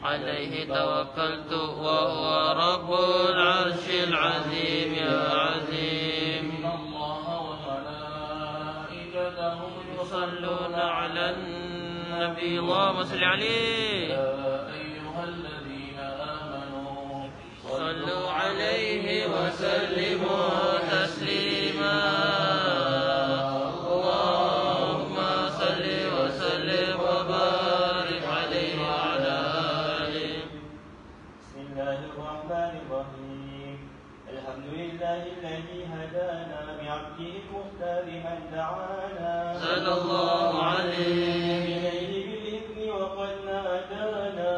عليه توكلت وهو رب العرش العظيم يا عظيم. إن الله وملائكته يصلون على النبي اللهم صل عليه. يا أيها الذين آمنوا صلوا عليه وسلموا تسليما. صلى الله عليه إليه بالإذن وقد نادانا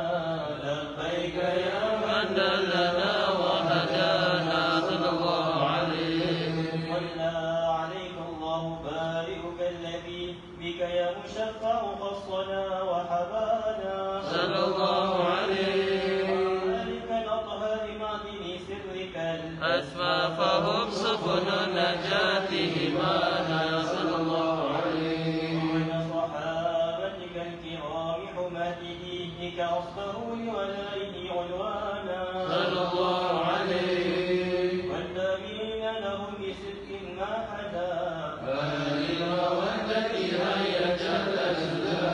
لبيك يا من دلنا وهدانا. صلى الله عليه. صلى عليك الله بارئك الذي بك يا مشفع خصنا وحبانا. صلى الله عليه. وآلك الأطهار معدن سرك الأسمى فهم سفن النجاة همانا. صلى الله عليه. ومن صحابتك الكرام حماة دينك أصدروا لولائه عنوانا. صلى الله عليه. والتابعين لهم بصدق ما حدا فللمودة هيا جلت لنا.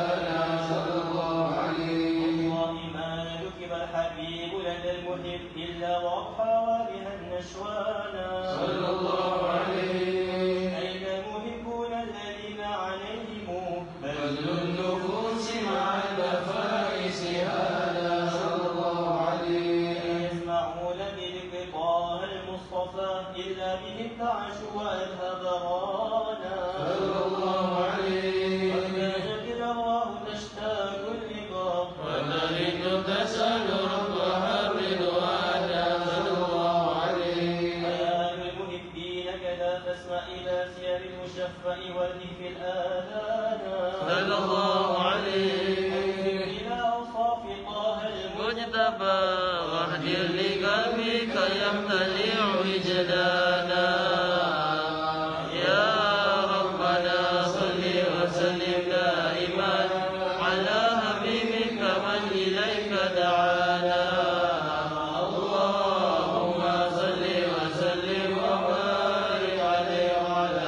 صلى الله عليه. والله ما ذكر الحبيب لدى المحب إلا وأضحى بها النشوانا. صلى الله عليه. أين المحبون الذين عليهم بذل النفوس مع النفائس هذا. صلى الله عليه. يسمعون بذكر طه المصطفى إلا به ابتعش وأذهب رانا. صلى الله عليه. وكانت الأرواح تشتاق اللقاء وترد تسأل ربها الرضوانا. صلى الله عليه. خيال المحبين كذا فاسمع إلى سير المشفع وله في الآذان. صلى الله عليه. إلى أوصاف طه المجتبى واهدر لقلبك يمتلئ وجدانا. يا ربنا صل وسلم دائما على حبيبك من إليك دعانا. اللهم صل وسلم وبارك عليه وعلى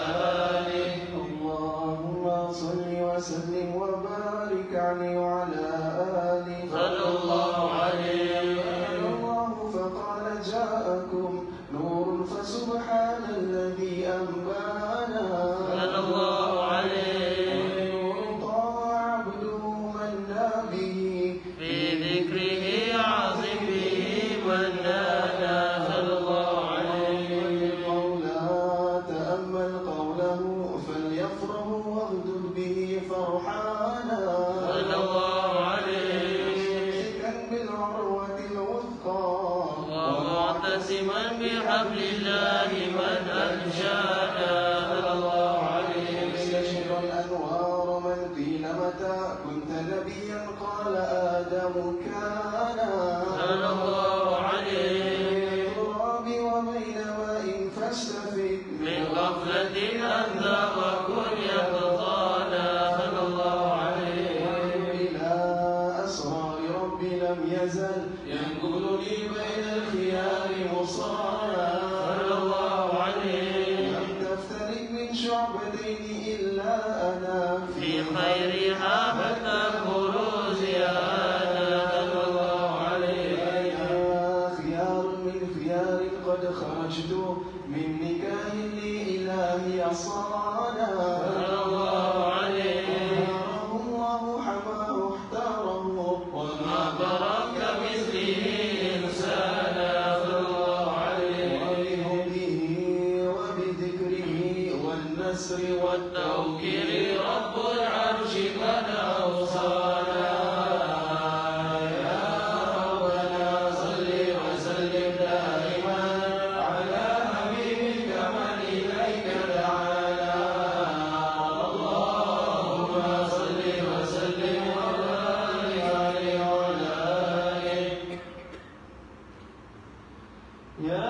آله. اللهم صل وسلم وبارك عليه وعلى آله. صلى الله عليه. قال الله فقال جاءكم نور فسبحان الذي أنبانا. صلى الله عليه. ونور طاع عبده منا به في ذكره عظم به منانا. صلى الله معتصما بحبل الله من أنشانا صلى الله عليه يستشعر الأنوار من قيل متى كنت نبيا قال آدم كان صلى الله عليه تراب وبين ماء فاستفد من غفلة أنذى وكن يقظانا صلى الله عليه إلى أسرار ربي لم يزل ينقلني بين الخيار مصانا صلى الله عليه لم تفترق من شعبتين إلا أنا في خيرها حتى الخروج أنا صلى الله عليه خيار من خيار قد خرجت من نكاه لإلهي صانا صلى الله عليه اختاره الله حماه اختاره وما برك مثله إنسانا صلى الله عليه وبهديه وبذكره والنسر والتوكيل رب العرش قد أوصانا يا ربنا صل وسلم دائما على حبيبك من إليك دعانا اللهم صل وسلم وبارك عليه وعلى آله يا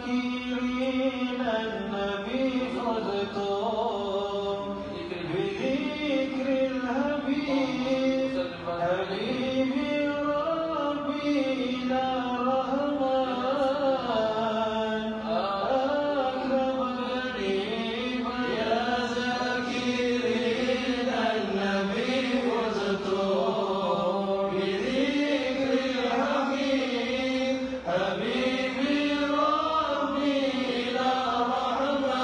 ذاكرين النبي فاذكروا بذكر الحبيب حبيب ربي إلى رحمن أكرم قريب يا ذاكرين النبي فاذكروا بذكر الحبيب حبيب ربي إلى رحمن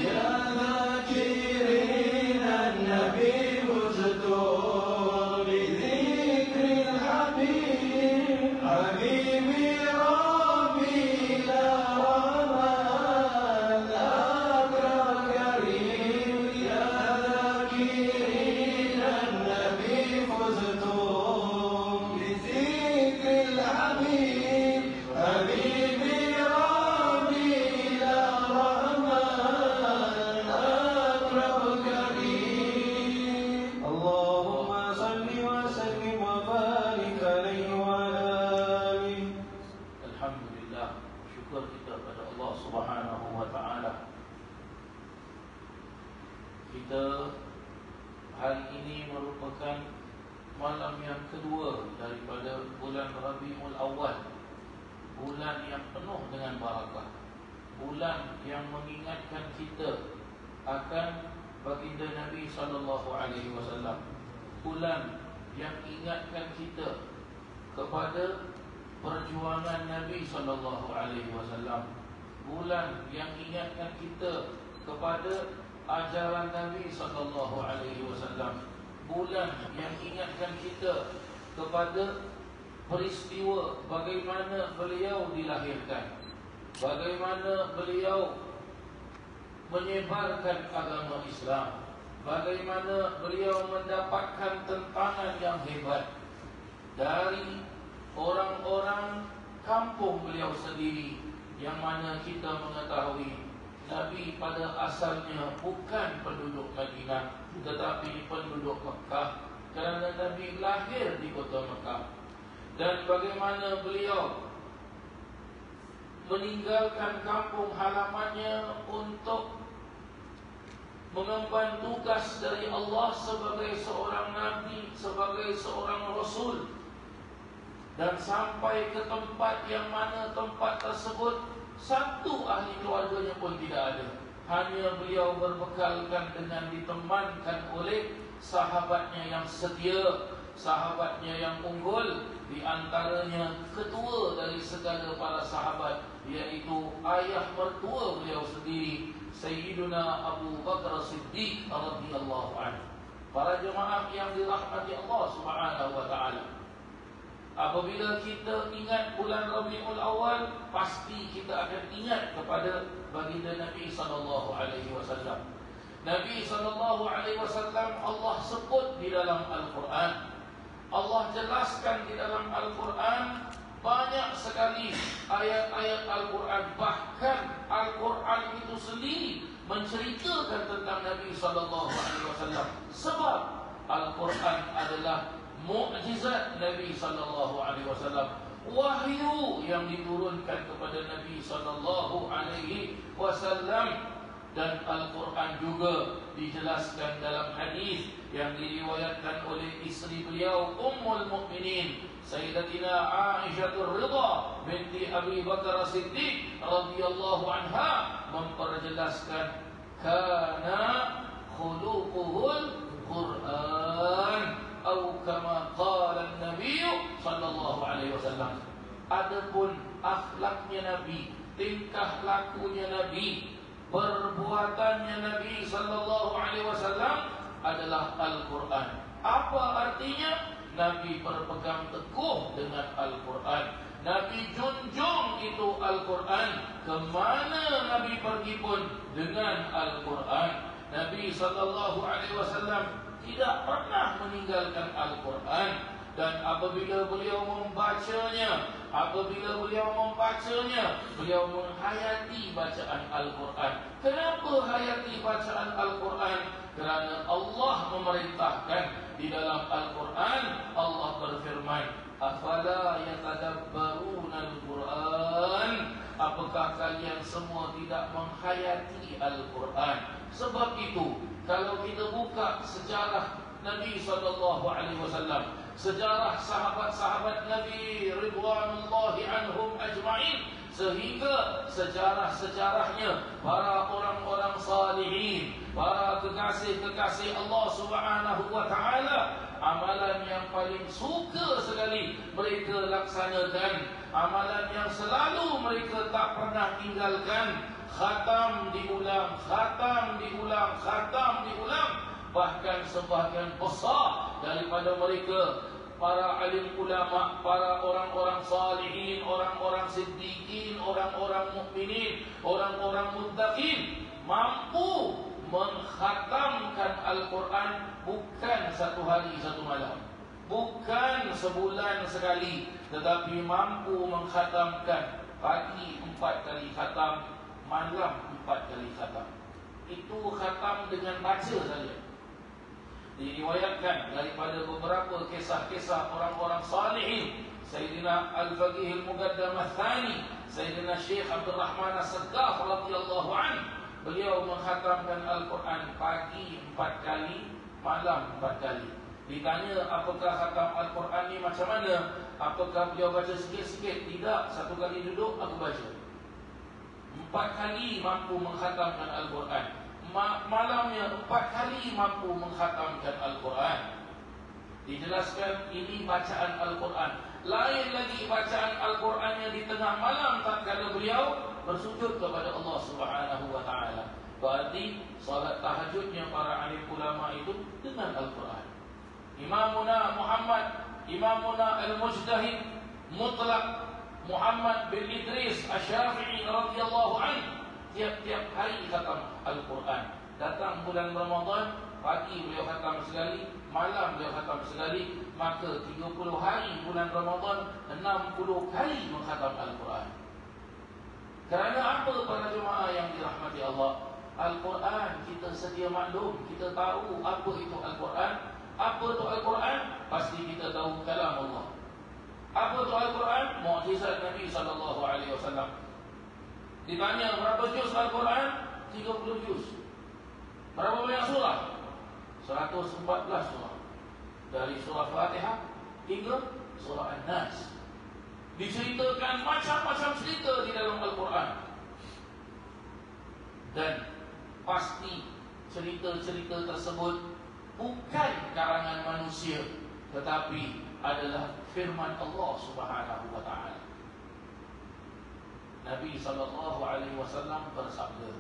يا ذاكرين النبي فزتم بذكر الحبيب حبيبي ربي لا رمان أكرم كريم يا ذاكرين النبي فزتم بذكر الحبيب حبيبي ربي لا رمان أكرم كريم اللهم صل وسلم وبارك عليه وعلى آله. Alhamdulillah, syukur kita kepada Allah Subhanahu wa taala. Kita hari ini merupakan malam yang kedua daripada bulan Rabiul Awal, bulan yang penuh dengan barakah, bulan yang mengingatkan kita akan baginda Nabi sallallahu alaihi wasallam, bulan yang ingatkan kita kepada perjuangan Nabi sallallahu alaihi wasallam, bulan yang ingatkan kita kepada ajaran Nabi sallallahu alaihi wasallam, bulan yang ingatkan kita kepada peristiwa bagaimana beliau dilahirkan, bagaimana beliau menyebarkan agama Islam, bagaimana beliau mendapatkan tentangan yang hebat dari orang-orang kampung beliau sendiri, yang mana kita mengetahui Nabi pada asalnya bukan penduduk Madinah tetapi penduduk Mekah, kerana Nabi lahir di kota Mekah. Dan bagaimana beliau meninggalkan kampung halamannya untuk mengemban tugas dari Allah sebagai seorang Nabi, sebagai seorang Rasul, dan sampai ke tempat yang mana tempat tersebut satu ahli keluarganya pun tidak ada. Hanya beliau berbekalkan dengan ditemankan oleh sahabatnya yang setia, sahabatnya yang unggul, di antaranya ketua dari segala para sahabat, iaitu ayah mertua beliau sendiri, Sayyiduna Abu Bakar Siddiq radhiyallahu anhu. Para jemaah yang dirahmati Allah Subhanahu wa taala, apabila kita ingat bulan Rabiul Awal, pasti kita akan ingat kepada baginda Nabi sallallahu alaihi wasallam. Nabi sallallahu alaihi wasallam Allah sebut di dalam Al-Quran, Allah jelaskan di dalam Al-Quran, banyak sekali ayat-ayat Al-Quran. Bahkan Al-Quran itu sendiri menceritakan tentang Nabi sallallahu alaihi wasallam, sebab Al-Quran adalah mukjizat Nabi sallallahu alaihi wasallam, wahyu yang diturunkan kepada Nabi sallallahu alaihi wasallam. Dan Al-Quran juga dijelaskan dalam hadis yang diriwayatkan oleh isteri beliau Ummul Mukminin Sayyidatina Aisyah Ridha binti Abi Bakar Siddiq radhiyallahu anha, memperjelaskan kana khuluquhul Quran atau kama qala an-nabiy sallallahu alaihi wasallam. Adapun akhlaknya Nabi, tingkah lakunya Nabi, perbuatannya Nabi sallallahu alaihi wasallam adalah Al-Quran. Apa artinya? Nabi berpegang teguh dengan Al-Quran. Nabi junjung itu Al-Quran. Kemana Nabi pergi pun dengan Al-Quran. Nabi sallallahu alaihi wasallam tidak pernah meninggalkan Al-Quran. Dan apabila beliau membacanya, beliau menghayati bacaan Al-Quran. Kenapa hayati bacaan Al-Quran? Kerana Allah memerintahkan di dalam Al-Quran. Allah berfirman, afala yatadabbaruna Al-Quran? Apakah kalian semua tidak menghayati Al-Quran? Sebab itu, kalau kita buka sejarah Nabi SAW, sejarah sahabat-sahabat Nabi ridwanullahi anhum ajma'in, sehingga sejarah-sejarahnya para orang-orang salihin, para kekasih-kekasih Allah Subhanahu wa taala, amalan yang paling suka sekali mereka laksanakan, amalan yang selalu mereka tak pernah tinggalkan khatam diulang, khatam diulang, khatam diulang. Bahkan sebahagian besar daripada mereka, para alim ulama, para orang-orang salihin, orang-orang siddiqin, orang-orang mukminin, orang-orang muttaqin, mampu mengkhatamkan Al-Quran bukan satu hari satu malam, bukan sebulan sekali, tetapi mampu mengkhatamkan pagi 4 kali khatam, malam 4 kali khatam. Itu khatam dengan baca saja. Diriwayatkan daripada beberapa kisah-kisah orang-orang salihin, Sayyidina Al-Faqih Al-Muqaddam Al-Thani, Sayyidina Syekh Abdul Rahman As-Saqqaf radhiyallahu anhu, beliau mengkhatamkan Al-Quran pagi 4 kali, malam 4 kali. Ditanya apakah khatam Al-Quran ni macam mana? Apakah beliau baca sikit-sikit? Tidak, satu kali duduk aku baca. 4 kali mampu mengkhatamkan Al-Quran. Malamnya 4 kali mampu mengkhatamkan Al-Quran. Dijelaskan ini bacaan Al-Quran. Lain lagi bacaan Al-Qurannya di tengah malam tatkala beliau bersujud kepada Allah Subhanahu wa taala. Berarti salat tahajudnya para alim ulama itu dengan Al-Quran. Imamuna Muhammad, Imamuna Al-Mujtahid Mutlaq Muhammad bin Idris Asy-Syafi'i radhiyallahu anhu tiap-tiap hari khatam Al-Quran. Datang bulan Ramadan, pagi beliau khatam sekali, malam beliau khatam sekali. Maka 30 hari bulan Ramadan, 60 kali mengkhatam Al-Quran. Kerana apa para jemaah yang dirahmati Allah? Al-Quran kita sedia maklum, kita tahu apa itu Al-Quran. Apa itu Al-Quran? Pasti kita tahu kalam Allah. Apa itu Al-Quran? Mukjizat Nabi SAW. Ditanya berapa juz Al-Quran? 30 juz. Berapa banyak surah? 114 surah. Dari surah Fatihah hingga surah An-Nas. Diceritakan macam-macam cerita di dalam Al-Quran. Dan pasti cerita-cerita tersebut bukan karangan manusia, tetapi adalah firman Allah Subhanahu wa taala. Nabi SAW bersabda,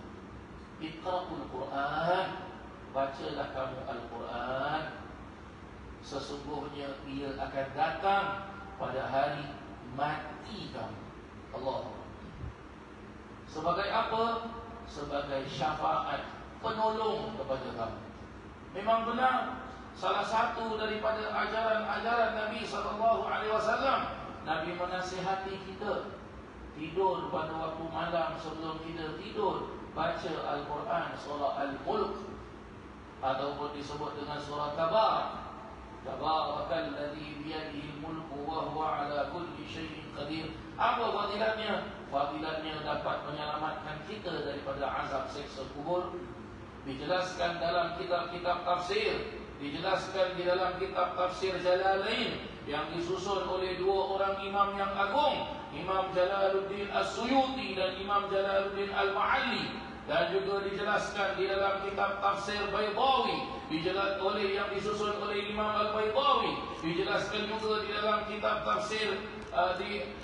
Iqra'ul Quran, bacalah kamu Al-Quran, sesungguhnya ia akan datang pada hari mati kamu. Allah. Sebagai apa? Sebagai syafaat, penolong kepada kamu. Memang benar, salah satu daripada ajaran-ajaran Nabi SAW, Nabi menasihati kita tidur pada waktu malam. Sebelum kita tidur, baca Al-Quran, surah Al-Mulk, ataupun disebut dengan surah Tabarakalladzi biyadihi al-mulku wa huwa ala kulli syai'in qadir. Apa fadilatnya? Fadilatnya dapat menyelamatkan kita daripada azab siksa kubur. Dijelaskan dalam kitab-kitab tafsir, dijelaskan di dalam kitab tafsir Jalalain yang disusun oleh dua orang imam yang agung, Imam Jalaluddin As-Suyuti dan Imam Jalaluddin Al-Ma'alli. Dan juga dijelaskan di dalam kitab tafsir Baydawi, yang disusun oleh Imam Al-Baydawi. Dijelaskan juga di dalam kitab tafsir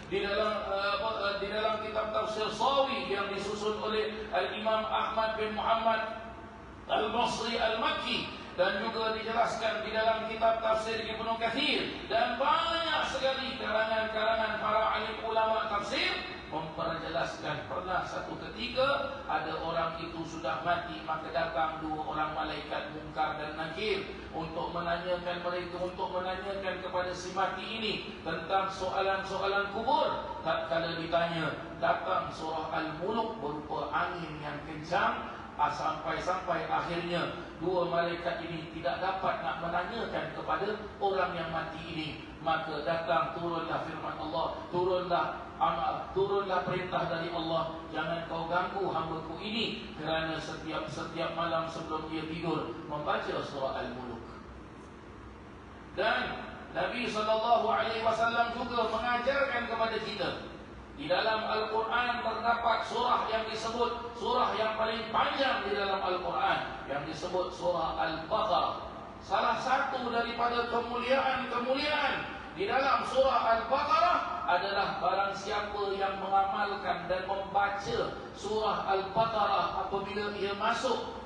di dalam kitab tafsir Sawi yang disusun oleh Al-Imam Ahmad bin Muhammad Al-Basri Al-Makki. Dan juga dijelaskan di dalam kitab tafsir Ibnu Katsir. Dan banyak sekali karangan-karangan para alim ulama tafsir memperjelaskan pernah satu ketika ada orang itu sudah mati, maka datang dua orang malaikat Munkar dan Nakir untuk menanyakan kepada si mati ini tentang soalan-soalan kubur. Tatkala ditanya, datang surah Al-Mulk berupa angin yang kencang. Sampai akhirnya dua malaikat ini tidak dapat nak menanyakan kepada orang yang mati ini. Maka datang, turunlah firman Allah, turunlah perintah dari Allah, jangan kau ganggu hamba-Ku ini, kerana setiap malam sebelum dia tidur membaca surah Al-Mulk. Dan Nabi SAW juga mengajarkan kepada kita, di dalam Al-Quran terdapat surah yang disebut surah yang paling panjang di dalam Al-Quran, yang disebut surah Al-Baqarah. Salah satu daripada kemuliaan di dalam surah Al-Baqarah adalah barang siapa yang mengamalkan dan membaca surah Al-Baqarah apabila ia masuk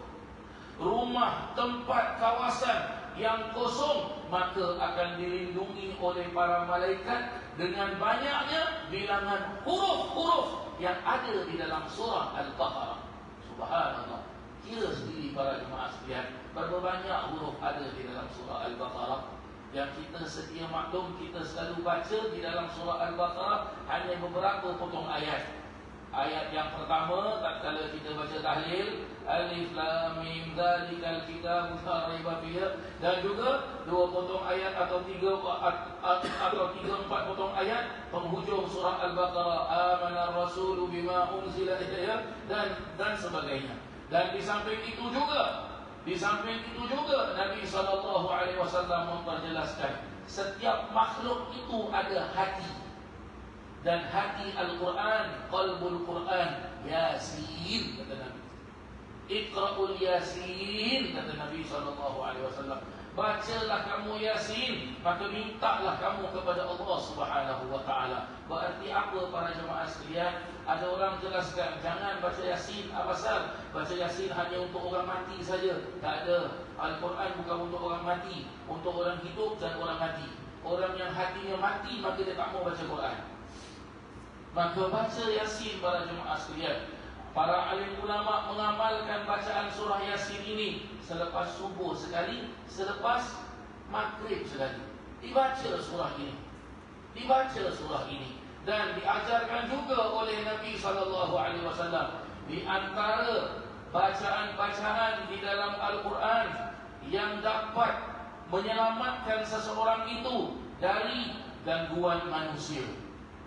rumah, tempat, kawasan yang kosong, maka akan dilindungi oleh para malaikat dengan banyaknya bilangan huruf-huruf yang ada di dalam surah Al-Baqarah. Subhanallah. Kira sendiri para jemaah sekalian, berapa banyak huruf ada di dalam surah Al-Baqarah. Yang kita sedia maklum, kita selalu baca di dalam surah Al-Baqarah hanya beberapa potong ayat. Ayat yang pertama, tatkala kita baca tahlil, Alif Lam Mim Dzalikal Kitabu La Raiba Fihi, dan juga dua potong ayat atau tiga empat potong ayat penghujung surah Al-Baqarah, Amanar Rasulu bima unzila ilaihi, dan sebagainya. Dan di samping itu juga Nabi SAW memperjelaskan setiap makhluk itu ada hati. Dan hati Al-Quran, qalbul Quran, Yasin, kata Nabi. Iqra'ul Yasin, kata Nabi SAW. Bacalah kamu Yasin, maka mintalah kamu kepada Allah Subhanahu Wa Taala. Berarti apa para jemaah sekalian? Ada orang jelaskan, jangan baca Yasin. Apa pasal? Baca Yasin hanya untuk orang mati saja. Tak ada. Al-Quran bukan untuk orang mati, untuk orang hidup dan orang mati. Orang yang hatinya mati, maka dia tak mau baca Quran. Maka baca Yasin para jemaah sekalian. Para alim ulama mengamalkan bacaan surah Yasin ini selepas subuh sekali, selepas maghrib sekali. Dibaca surah ini. Dan diajarkan juga oleh Nabi SAW. Di antara bacaan-bacaan di dalam Al-Quran yang dapat menyelamatkan seseorang itu dari gangguan manusia,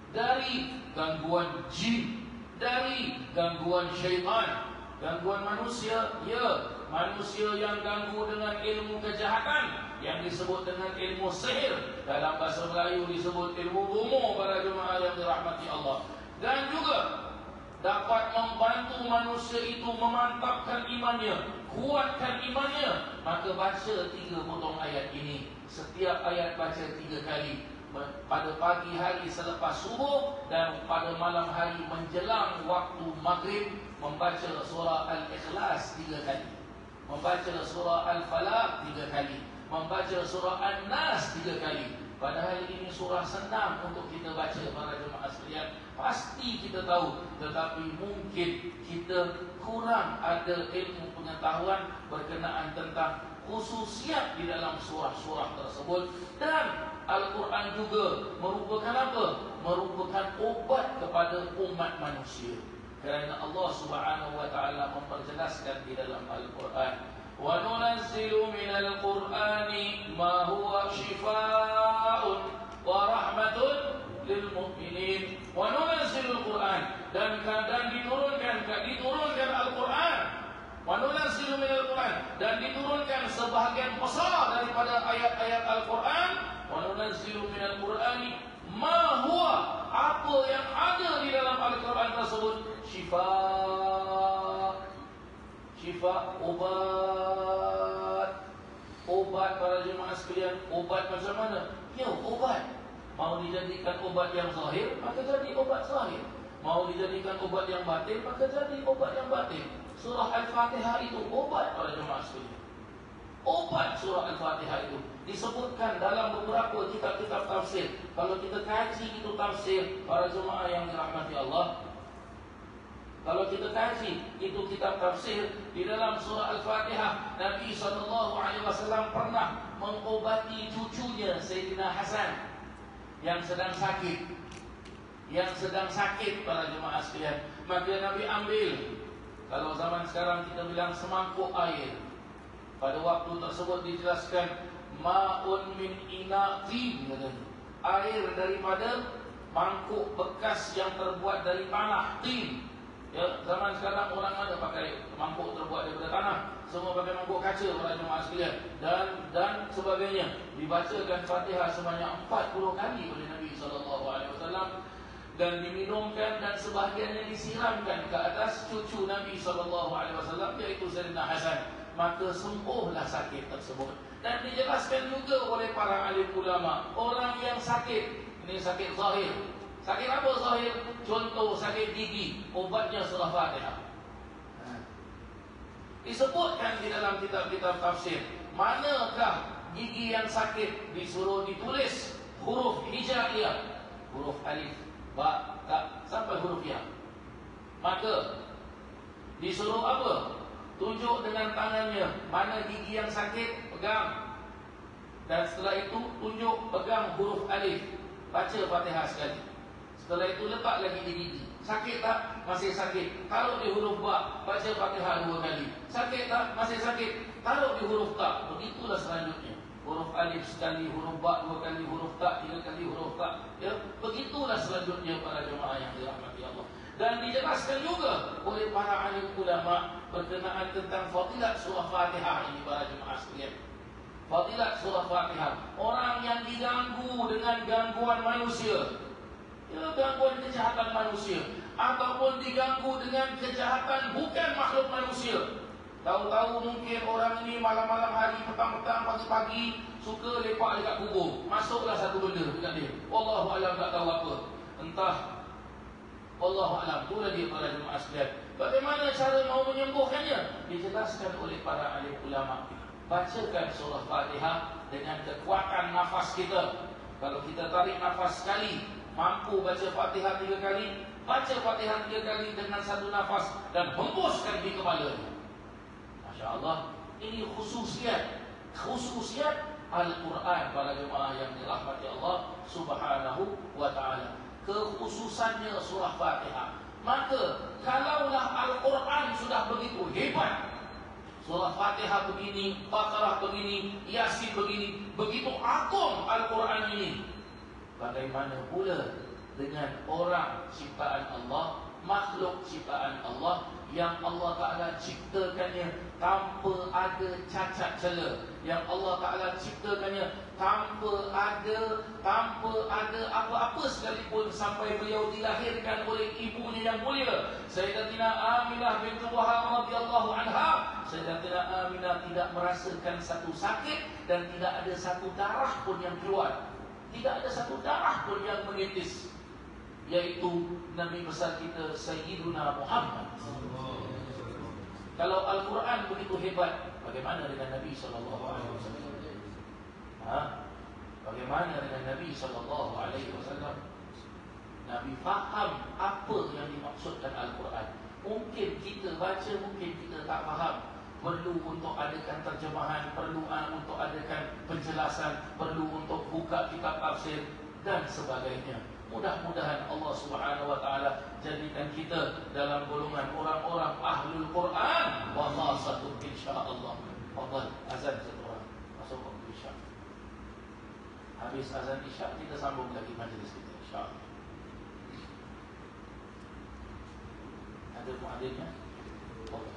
dari gangguan jin, dari gangguan syaitan. Gangguan manusia, ya, manusia yang ganggu dengan ilmu kejahatan yang disebut dengan ilmu sihir. Dalam bahasa Melayu disebut ilmu bomoh para jemaah yang dirahmati Allah. Dan juga dapat membantu manusia itu memantapkan imannya, kuatkan imannya. Maka baca 3 potong ayat ini. Setiap ayat baca 3 kali. Pada pagi hari selepas subuh dan pada malam hari menjelang waktu maghrib, membaca surah Al-Ikhlas 3 kali, membaca surah Al-Falaq 3 kali, membaca surah An-Nas 3 kali. Padahal ini surah senang untuk kita baca para jemaah sekalian. Pasti kita tahu, tetapi mungkin kita kurang ada ilmu pengetahuan berkenaan tentang khususiat di dalam surah-surah tersebut. Dan Al-Quran juga merupakan apa? Merupakan obat kepada umat manusia. Kerana Allah Subhanahu Wa Taala memperjelaskan di dalam Al-Quran, wa nunazzilu minal Qur'ani ma huwa shifaa'un wa rahmatun lil mu'minin. Wa nunazzilul Qur'an, dan diturunkan Al-Quran. Wa nunazzilu minal Qur'an, dan diturunkan sebahagian besar daripada ayat-ayat Al-Quran. Wa nunazzilu minal Qur'ani ma huwa, apa yang ada di dalam Al-Quran tersebut, syifa, obat para jemaah sekalian. Obat macam mana? Ya, obat. Mau dijadikan obat yang zahir, maka jadi obat zahir. Mau dijadikan obat yang batin, maka jadi obat yang batin. Surah Al-Fatihah itu obat para jemaah sekalian. Obat surah Al-Fatihah itu disebutkan dalam beberapa kitab-kitab tafsir. Kalau kita kaji itu tafsir para jemaah yang dirahmati Allah, kalau kita kaji itu kitab tafsir, di dalam surah Al-Fatihah, Nabi SAW pernah mengobati cucunya Sayyidina Hasan yang sedang sakit para jemaah sekalian. Maka Nabi ambil, kalau zaman sekarang kita bilang semangkuk air. Pada waktu tersebut dijelaskan ma'un min inaqin, air daripada mangkuk bekas yang terbuat dari tanah, tin. Ya, zaman sekarang orang ada pakai mangkuk terbuat daripada tanah, semua pakai mangkuk kaca para jemaah sekalian, dan sebagainya. Dibacakan Fatihah sebanyak 40 kali oleh Nabi SAW, dan diminumkan, dan sebahagiannya disiramkan ke atas cucu Nabi SAW, iaitu Sayyidina Hasan. Maka sembuhlah sakit tersebut. Dan dijelaskan juga oleh para alim ulama, orang yang sakit, ini sakit zahir, Sakit apa zahir? Contoh sakit gigi, obatnya surah Fatihah. Disebutkan di dalam kitab-kitab tafsir, manakah gigi yang sakit disuruh ditulis huruf hijaiyah, huruf alif, ba, ta sampai huruf ya. Maka disuruh apa? Tunjuk dengan tangannya mana gigi yang sakit, pegang. Dan setelah itu tunjuk pegang huruf alif, baca Fatihah sekali. Setelah itu letak lagi di gigi. Sakit tak? Masih sakit. Taruh di huruf ba, baca Fatihah 2 kali. Sakit tak? Masih sakit. Taruh di huruf ta. Begitulah selanjutnya. Huruf alif sekali, huruf ba 2 kali, huruf ta 3 kali, huruf ta. Ya, begitulah selanjutnya para jemaah yang dirahmati Allah. Dan dijelaskan juga oleh para alim ulama berkenaan tentang fadilat surah Fatihah ini para jemaah sekalian. Fadilat surah Fatihah. Orang yang diganggu dengan gangguan manusia, ya, gangguan kejahatan manusia, ataupun diganggu dengan kejahatan bukan makhluk manusia. Tahu-tahu mungkin orang ini malam-malam hari, petang-petang, pagi-pagi suka lepak dekat kubur. Masuklah satu benda dekat dia. Wallahu alam, tak tahu apa. Entah, wallahu alam. Itulah dia para jemaah sekalian. Bagaimana cara mau menyembuhkannya? Dijelaskan oleh para alim ulama. Bacakan surah Fatihah dengan kekuatan nafas kita. Kalau kita tarik nafas sekali, mampu baca Fatihah 3 kali, baca Fatihah 3 kali dengan satu nafas dan hembuskan di kepalanya. Masya Allah, ini khususiat Al-Quran para jemaah yang dirahmati Allah Subhanahu wa ta'ala. Kekhususannya surah Fatihah. Maka kalaulah Al-Quran sudah begitu hebat, surah Fatihah begini, Baqarah begini, Yasin begini, begitu agung Al-Quran ini, bagaimana pula dengan orang ciptaan Allah, makhluk ciptaan Allah yang Allah Ta'ala ciptakannya tanpa ada cacat cela, yang Allah Ta'ala ciptakannya tanpa ada apa-apa sekalipun, sampai beliau dilahirkan oleh ibunya yang mulia Sayyidatina Aminah binti Wahab radhiyallahu anha. Sayyidatina Aminah tidak merasakan satu sakit dan tidak ada satu darah pun yang keluar, tidak ada satu darah pun yang menitis, yaitu Nabi besar kita Sayyiduna Muhammad. Kalau Al-Quran begitu hebat, bagaimana dengan Nabi SAW? Bagaimana dengan Nabi SAW? Nabi faham apa yang dimaksudkan Al-Quran. Mungkin kita baca, mungkin kita tak faham. Perlu untuk adakan terjemahan, perlu untuk adakan penjelasan, perlu untuk buka kitab tafsir dan sebagainya. Mudah-mudahan Allah Subhanahu wa ta'ala jadikan kita dalam golongan orang-orang ahlul Quran wa khasatun insyaallah. Fadhal, azan satu orang. Masuk waktu Isya. Habis azan Isya kita sambung lagi majlis kita insyaallah. Ada muadzinnya? Boleh.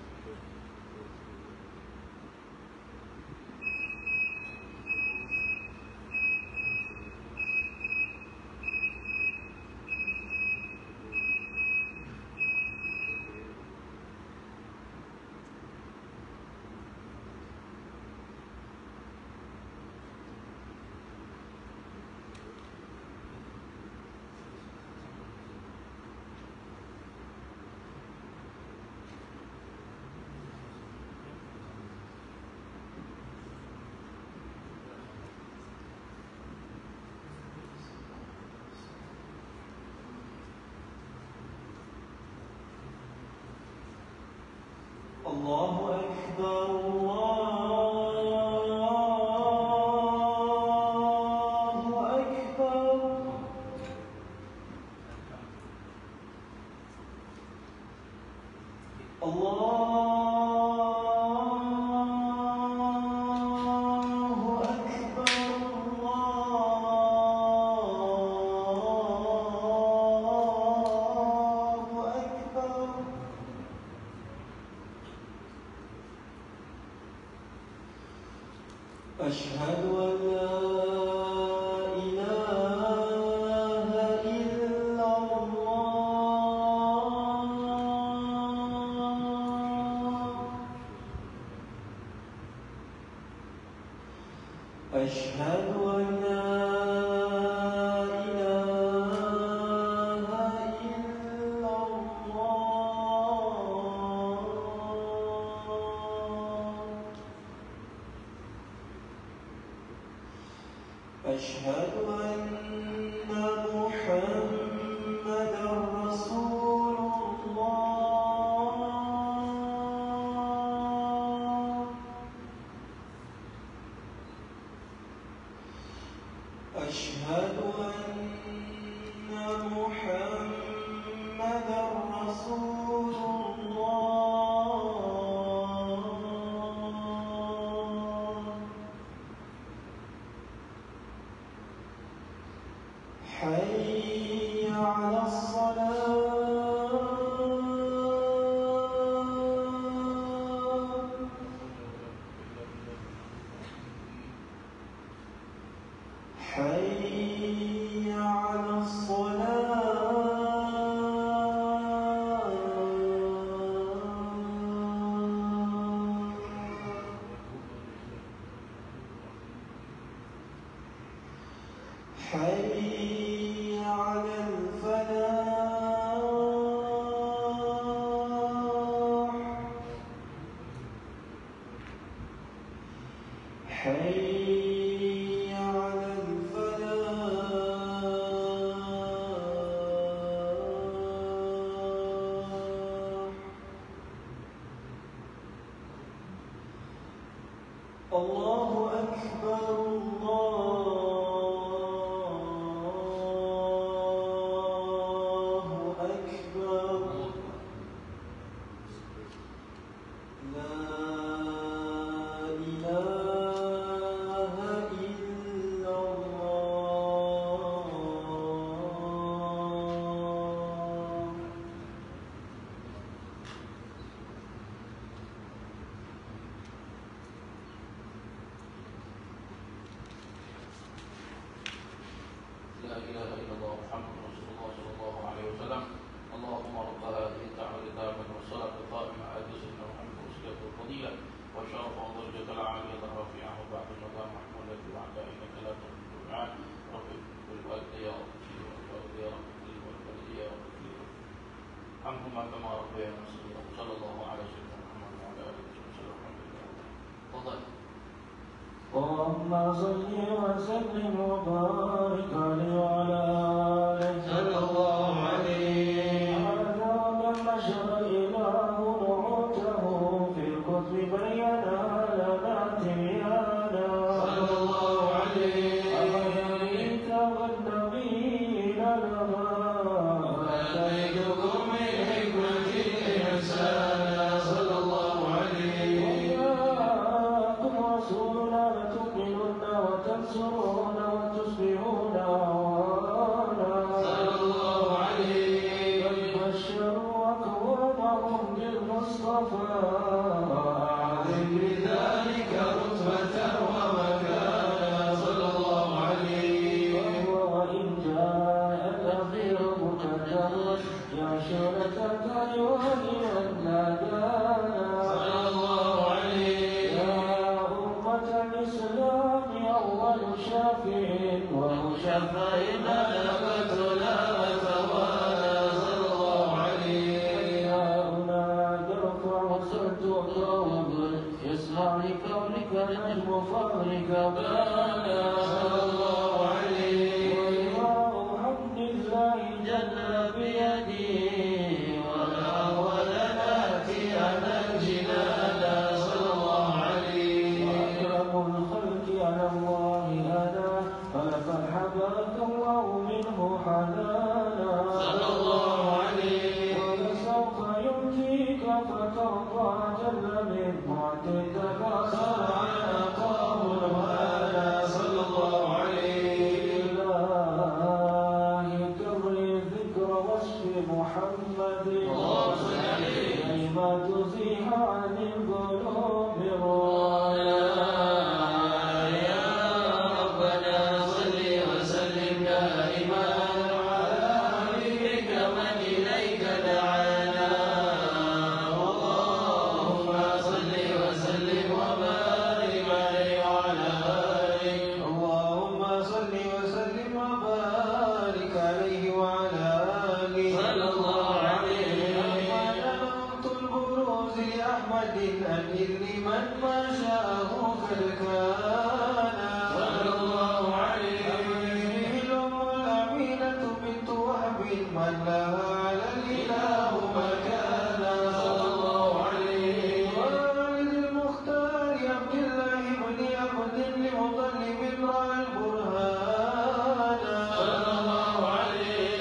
Allahu Akbar, Allahu Akbar. Allahu Akbar, Allahu Akbar. أشهد أن لا إله إلا الله. أشهد أن لا إله عنهما كما ربيانا صغيرا. صلى الله على سيدنا محمد وعلى آله وسلم. تفضل. اللهم صل وسلم وبارك عليه وعلى آله صلى الله عليه. هذا وكما شرع إله نعوته في الكتب بينا لنا تبيانا صلى الله عليه. أمريك والنبيين لما وآتيتكم من حكمته إحسانا. صلى الله عليه. وإياكم رسولنا لتؤمنن وتنصرون وتصبحون عوانا صلى الله عليه. بل بشروا أقوامهم بالمصطفى وأعظم بذلك رتبة ومكانا. صلى الله عليه. وهو إن جاء الأخير مكدرا يعشر تكيوان النادانا صلى الله عليه. يا أمة الإسلام أول شافع ومشفع نبتنا وتوانا. صلى الله عليه. هناك ارفع صوتك وابل يسمع لكونك نجم فخرك بانا صلى الله عليه. ولواء حمد الله جل بيدي وما ولدت أنا الجنانا. صلى الله عليه. وأكرم الخلق على الله أنا فلقد حباك الله منه حنانا صلى الله عليه. ولسوف يؤتيك فترضى جل من معتدك صرعنا قام الهانا. صلى الله عليه. إلهي كبر ذكر وصف محمد اللهم صل عليه. كيما تزيح عن القلوب الرانا يا ربنا صل وسلم دائما على حبيبك من إليك دعانا. اللهم صل وسلم وبارك عليه وعلى آله. اللهم صل وسلم وبارك عليه وعلى آله. صلى الله عليه. لما نظمت البروز لأحمد أنهر لمن ما شاءه قد كان. صلى الله عليه. به الأم الأمينة بنت وهب من لها على الإله مكانا. صلى الله عليه. والد المختار عبد الله بن عبد المطلب راعي البرهانا. صلى الله عليه.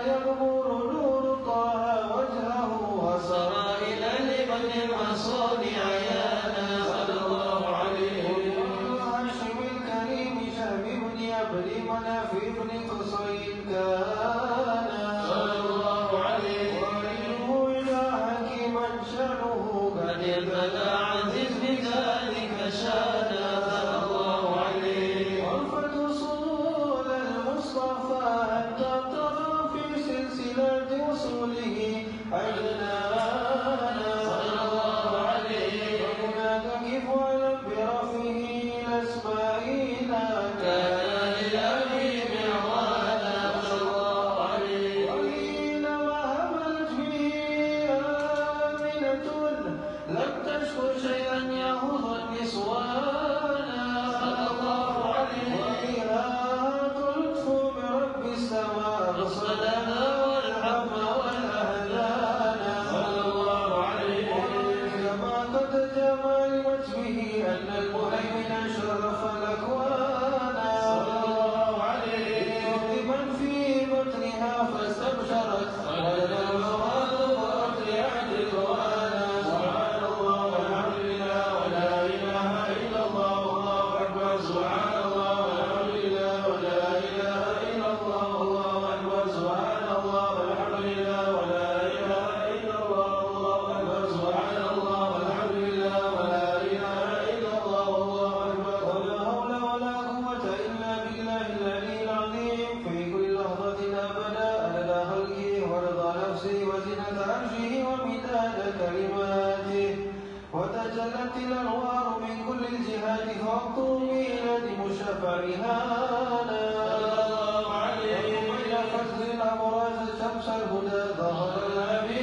يغمر نور طه وجهه وسرى إلى لبن المصون عيانا. صلى الله عليه. هاشم الكريم شهم بن عبد مناف بن قصي كان. صلى الله عليه. وإنه إلى حكيما شأنه قد ابتدى عزيز بذلك شانا. صلى الله عليه. وفد صول المصطفى حتى ترى في سلسلة وصوله أجنانا. صلى الله عليه. وهناك كيف علم برفعه الأسمائنا كان للأبي معوانا. صلى الله عليه. وحين وهبت به آمنة لم تشك شيئا يهض النسوانا. صلى الله عليه. وبها تلطف برب السماء الصلاة والحب والأهلان. صلى الله عليه. كما قد جمعت به أن المهيمن شرف الأكوان. صلى الله عليه. لمن في بطنها فاستبشرت ولد المواد ضرت يعد القوانا. سبحان الله والحمد لله ولا إله إلا الله والله أكبر. سبحان الله والحمد لله ولا إله إلا الله والله أكبر. سبحان الله والحمد لله ولا إله إلا الله والله أكبر. سبحان الله والحمد لله ولا إله إلا الله والله أكبر. ولا حول ولا قوة إلا بالله العلي العظيم في كل لحظة أبدا عدد خلقه ورضا نفسه وزنة عرشه ومداد كلماته. وتجلت الأنوار من كل الجهات فاقطوا بإلى مشفع رهانا. صلى الله عليه. وإلى فجر الأبراج شمس الهدى ظهر النبي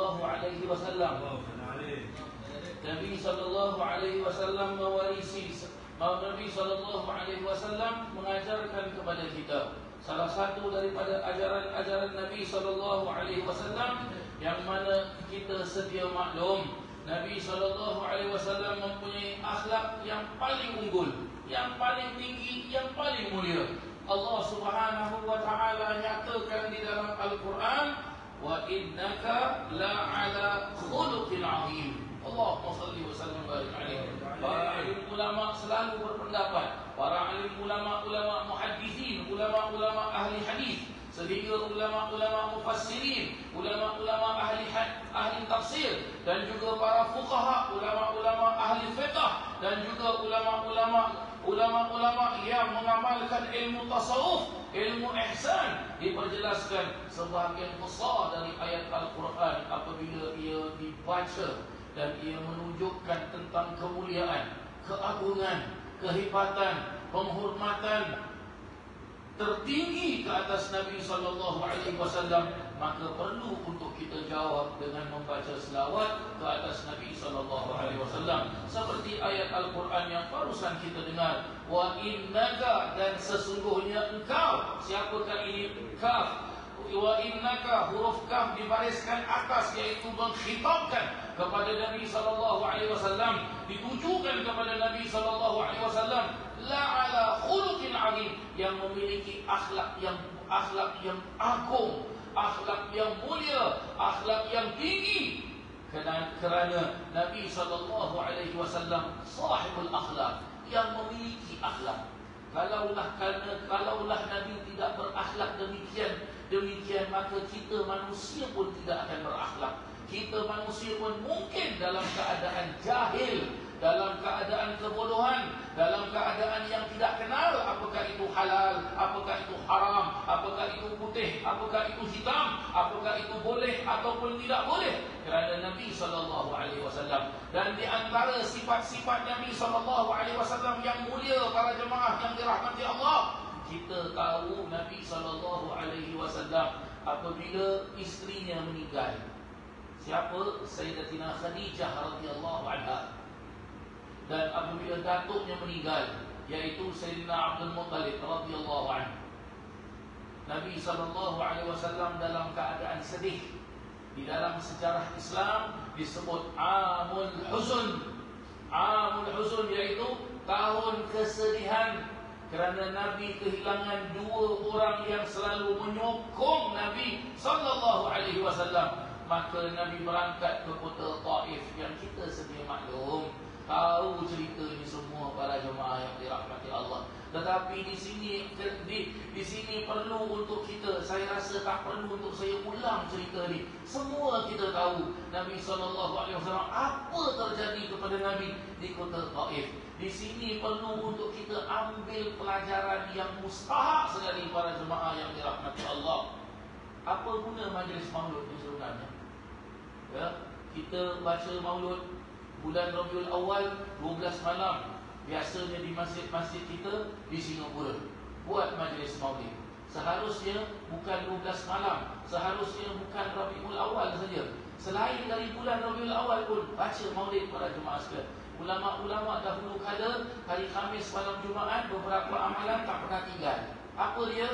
sallallahu alaihi wasallam. Nabi sallallahu alaihi wasallam mewarisi, Nabi sallallahu alaihi wasallam mengajarkan kepada kita salah satu daripada ajaran-ajaran Nabi sallallahu alaihi wasallam yang mana kita sedia maklum, Nabi sallallahu alaihi wasallam mempunyai akhlak yang paling unggul, yang paling tinggi, yang paling mulia. Allah Subhanahu wa taala nyatakan di dalam Al-Quran, wa innaka la'ala khuluqin 'azim. Allahumma salli wa sallim barik alaihi. Para alim ulama selalu berpendapat, para alim ulama muhaddithin, ulama ahli hadis, sehingga ulama mufassirin, ulama ahli tafsir, dan juga para fuqaha, ulama ahli fiqh, dan juga ulama yang mengamalkan ilmu tasawuf, ilmu ihsan, diperjelaskan sebahagian besar dari ayat Al-Quran apabila ia dibaca dan ia menunjukkan tentang kemuliaan, keagungan, kehebatan, penghormatan tertinggi ke atas Nabi sallallahu alaihi wasallam, maka perlu untuk kita jawab dengan membaca selawat ke atas Nabi sallallahu alaihi wasallam seperti ayat Al-Quran yang barusan kita dengar, wa innaka, dan sesungguhnya engkau. Siapakah ini kaf? Wa innaka, huruf kaf dibariskan atas, iaitu mengkhitabkan kepada Nabi sallallahu alaihi wasallam, ditujukan kepada Nabi sallallahu alaihi wasallam, la ala khuluqin 'azim, yang memiliki akhlak yang agung, akhlak yang mulia, akhlak yang tinggi. Kerana Nabi sallallahu alaihi wasallam sahibul akhlak, yang memiliki akhlak. Kalaulah Nabi tidak berakhlak demikian, maka kita manusia pun tidak akan berakhlak. Kita manusia pun mungkin dalam keadaan jahil, dalam keadaan kebodohan, dalam keadaan yang tidak kenal apakah itu halal, apakah itu haram, apakah itu putih, apakah itu hitam, apakah itu boleh ataupun tidak boleh. Kerana Nabi sallallahu alaihi wasallam, dan di antara sifat-sifat Nabi sallallahu alaihi wasallam yang mulia, para jemaah yang dirahmati Allah, kita tahu Nabi sallallahu alaihi wasallam apabila isterinya meninggal. Siapa? Sayyidatina Khadijah radhiyallahu anha. Dan apabila datuknya meninggal, iaitu Sayyidina Abdul Muttalib radhiyallahu anhu, Nabi sallallahu alaihi wasallam dalam keadaan sedih. Di dalam sejarah Islam disebut Amul Huzun. Amul Huzun iaitu tahun kesedihan, kerana Nabi kehilangan dua orang yang selalu menyokong Nabi sallallahu alaihi wasallam. Maka Nabi berangkat ke kota Taif yang kita sedia maklum, tahu cerita ini semua para jemaah yang dirahmati Allah. Tetapi di sini perlu untuk kita, saya rasa tak perlu untuk saya ulang cerita ni. Semua kita tahu Nabi SAW apa terjadi kepada Nabi di kota Taif. Di sini perlu untuk kita ambil pelajaran yang mustahak sekali para jemaah yang dirahmati Allah. Apa guna majlis maulud ni sebenarnya? Ya, kita baca maulud bulan Rabiul Awal 12 malam. Biasanya di masjid-masjid kita di Singapura buat majlis maulid. Seharusnya bukan 12 malam, seharusnya bukan Rabiul Awal saja. Selain dari bulan Rabiul Awal pun baca maulid para jemaah sekalian. Ulama-ulama dahulu kala hari Khamis malam Jumaat beberapa amalan tak pernah tinggal. Apa dia?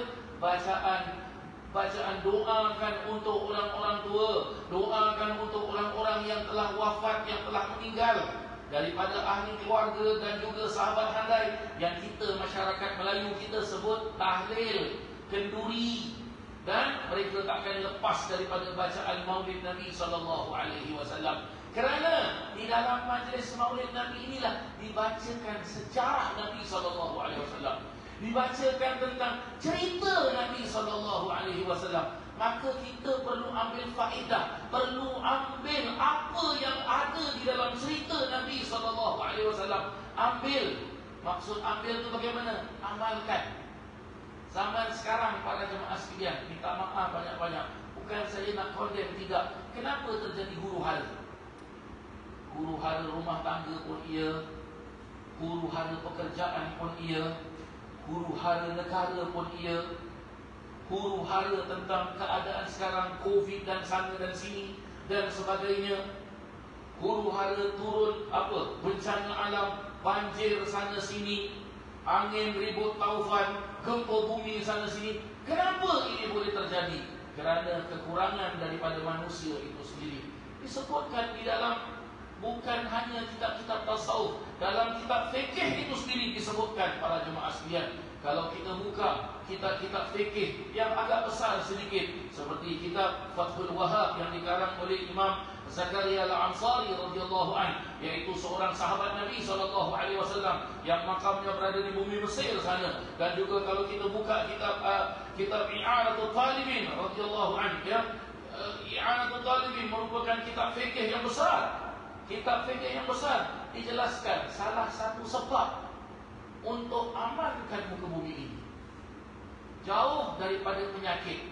Bacaan doakan untuk orang-orang tua, doakan untuk orang-orang yang telah wafat, yang telah meninggal daripada ahli keluarga dan juga sahabat handai yang kita masyarakat Melayu kita sebut tahlil, kenduri, dan mereka takkan lepas daripada bacaan maulid Nabi sallallahu alaihi wasallam. Kerana di dalam majlis maulid Nabi inilah dibacakan sejarah Nabi sallallahu alaihi wasallam, dibacakan tentang cerita Nabi sallallahu alaihi wasallam. Maka kita perlu ambil faedah, perlu ambil apa yang ada di dalam cerita Nabi sallallahu alaihi wasallam. Ambil. Maksud ambil tu bagaimana? Amalkan. Zaman sekarang para jemaah sekalian, minta maaf banyak-banyak, bukan saya nak condemn, tidak. Kenapa terjadi huru-hara? Huru-hara rumah tangga pun ia, huru-hara pekerjaan pun ia, huru-hara negara pun ia, huru-hara tentang keadaan sekarang, Covid dan sana dan sini, dan sebagainya. Huru-hara turun bencana alam, banjir sana sini, angin ribut taufan, gempa bumi sana sini. Kenapa ini boleh terjadi? Kerana kekurangan daripada manusia itu sendiri. Disebutkan di dalam bukan hanya kitab-kitab tasawuf, dalam kitab fikih itu sendiri disebutkan para jemaah sekalian. Kalau kita buka kitab-kitab fikih yang agak besar sedikit, seperti kitab Fathul Wahhab yang dikarang oleh Imam Zakaria Al-Ansari radhiyallahu anhu, iaitu seorang sahabat Nabi SAW yang makamnya berada di bumi Mesir sana. Dan juga kalau kita buka kitab I'anatul Talibin radhiyallahu anhu, I'anatul Talibin merupakan kitab fikih yang besar. Kitab fikih yang besar dijelaskan salah satu sebab untuk amankan muka bumi ini, jauh daripada penyakit,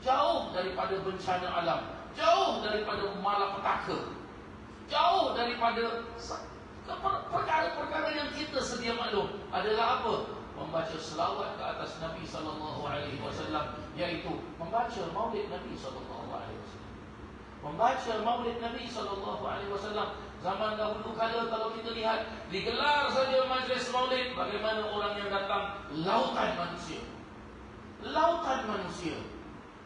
jauh daripada bencana alam, jauh daripada malapetaka, jauh daripada perkara-perkara yang kita sedia maklum, adalah apa? Membaca selawat ke atas Nabi SAW, iaitu membaca maulid Nabi SAW. Membaca maulid Nabi SAW. Zaman dahulu kala kalau kita lihat, digelar saja majlis maulid, bagaimana orang yang datang lautan manusia. Lautan manusia.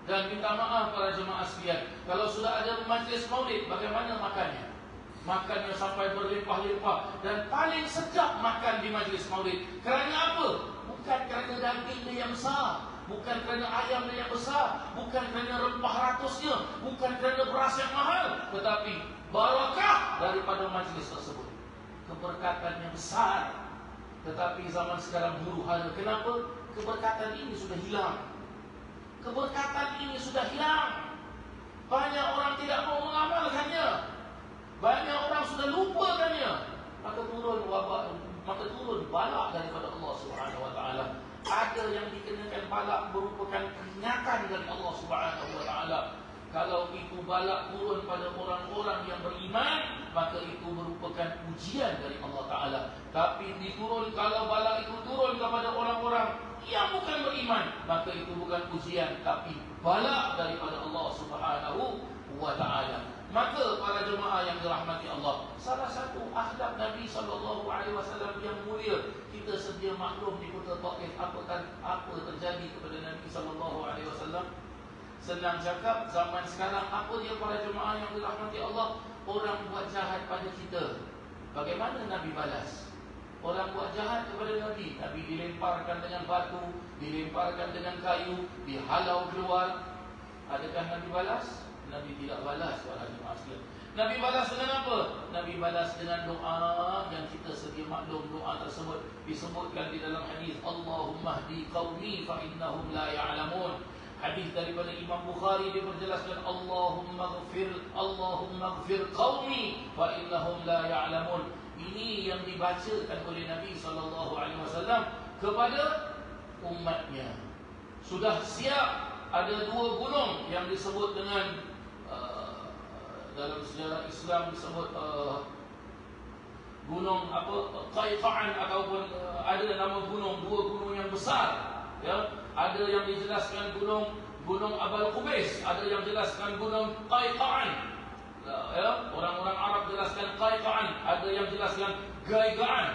Dan minta maaf para jemaah sekalian, kalau sudah ada majlis maulid, bagaimana makannya? Makannya sampai berlimpah-limpah. Dan paling sedap makan di majlis maulid. Kerana apa? Bukan kerana dagingnya yang besar, bukan kerana ayamnya yang besar, bukan kerana rempah ratusnya, bukan kerana beras yang mahal, tetapi barakah daripada majlis tersebut, keberkatan yang besar. Tetapi zaman sekarang huru-hara. Kenapa? Keberkatan ini sudah hilang. Keberkatan ini sudah hilang. Banyak orang tidak mau mengamalkannya, banyak orang sudah lupakannya. Maka turun wabak, maka turun balak daripada Allah Subhanahu Wa Taala. Ada yang dikenakan balak merupakan peringatan dari Allah Subhanahu Wa Taala. Kalau itu balak turun pada orang-orang yang beriman, maka itu merupakan ujian dari Allah Ta'ala. Tapi kalau balak itu turun kepada orang-orang yang bukan beriman, maka itu bukan ujian, tapi balak daripada Allah Subhanahu Wa Ta'ala. Maka para jemaah yang dirahmati Allah, salah satu akhlak Nabi SAW yang mulia, kita sedia maklum di kota Taif apa terjadi kepada Nabi SAW. Senang cakap, zaman sekarang apa dia para jemaah yang dirahmati Allah? Orang buat jahat pada kita, bagaimana Nabi balas? Orang buat jahat kepada Nabi, Nabi dilemparkan dengan batu, dilemparkan dengan kayu, dihalau keluar. Adakah Nabi balas? Nabi tidak balas para jemaah sekalian. Nabi balas dengan apa? Nabi balas dengan doa yang kita sedia maklum. Doa tersebut disebutkan di dalam hadis, Allahumma hdi qaumi fa innahum la ya'lamun. Hadis daripada Imam Bukhari diperjelaskan, Allahumma ghfir qaumi fa innahum la ya'lamun. Ini yang dibacakan oleh Nabi SAW kepada umatnya. Sudah siap. Ada dua gunung yang disebut dengan dalam sejarah Islam disebut gunung Qaiqa'an, ataupun ada nama gunung, dua gunung yang besar, ya. Ada yang dijelaskan gunung Abal Qubais, ada yang jelaskan gunung Qaiqa'an, ya. Orang-orang Arab jelaskan Qaiqa'an, ada yang jelaskan Gaigaan,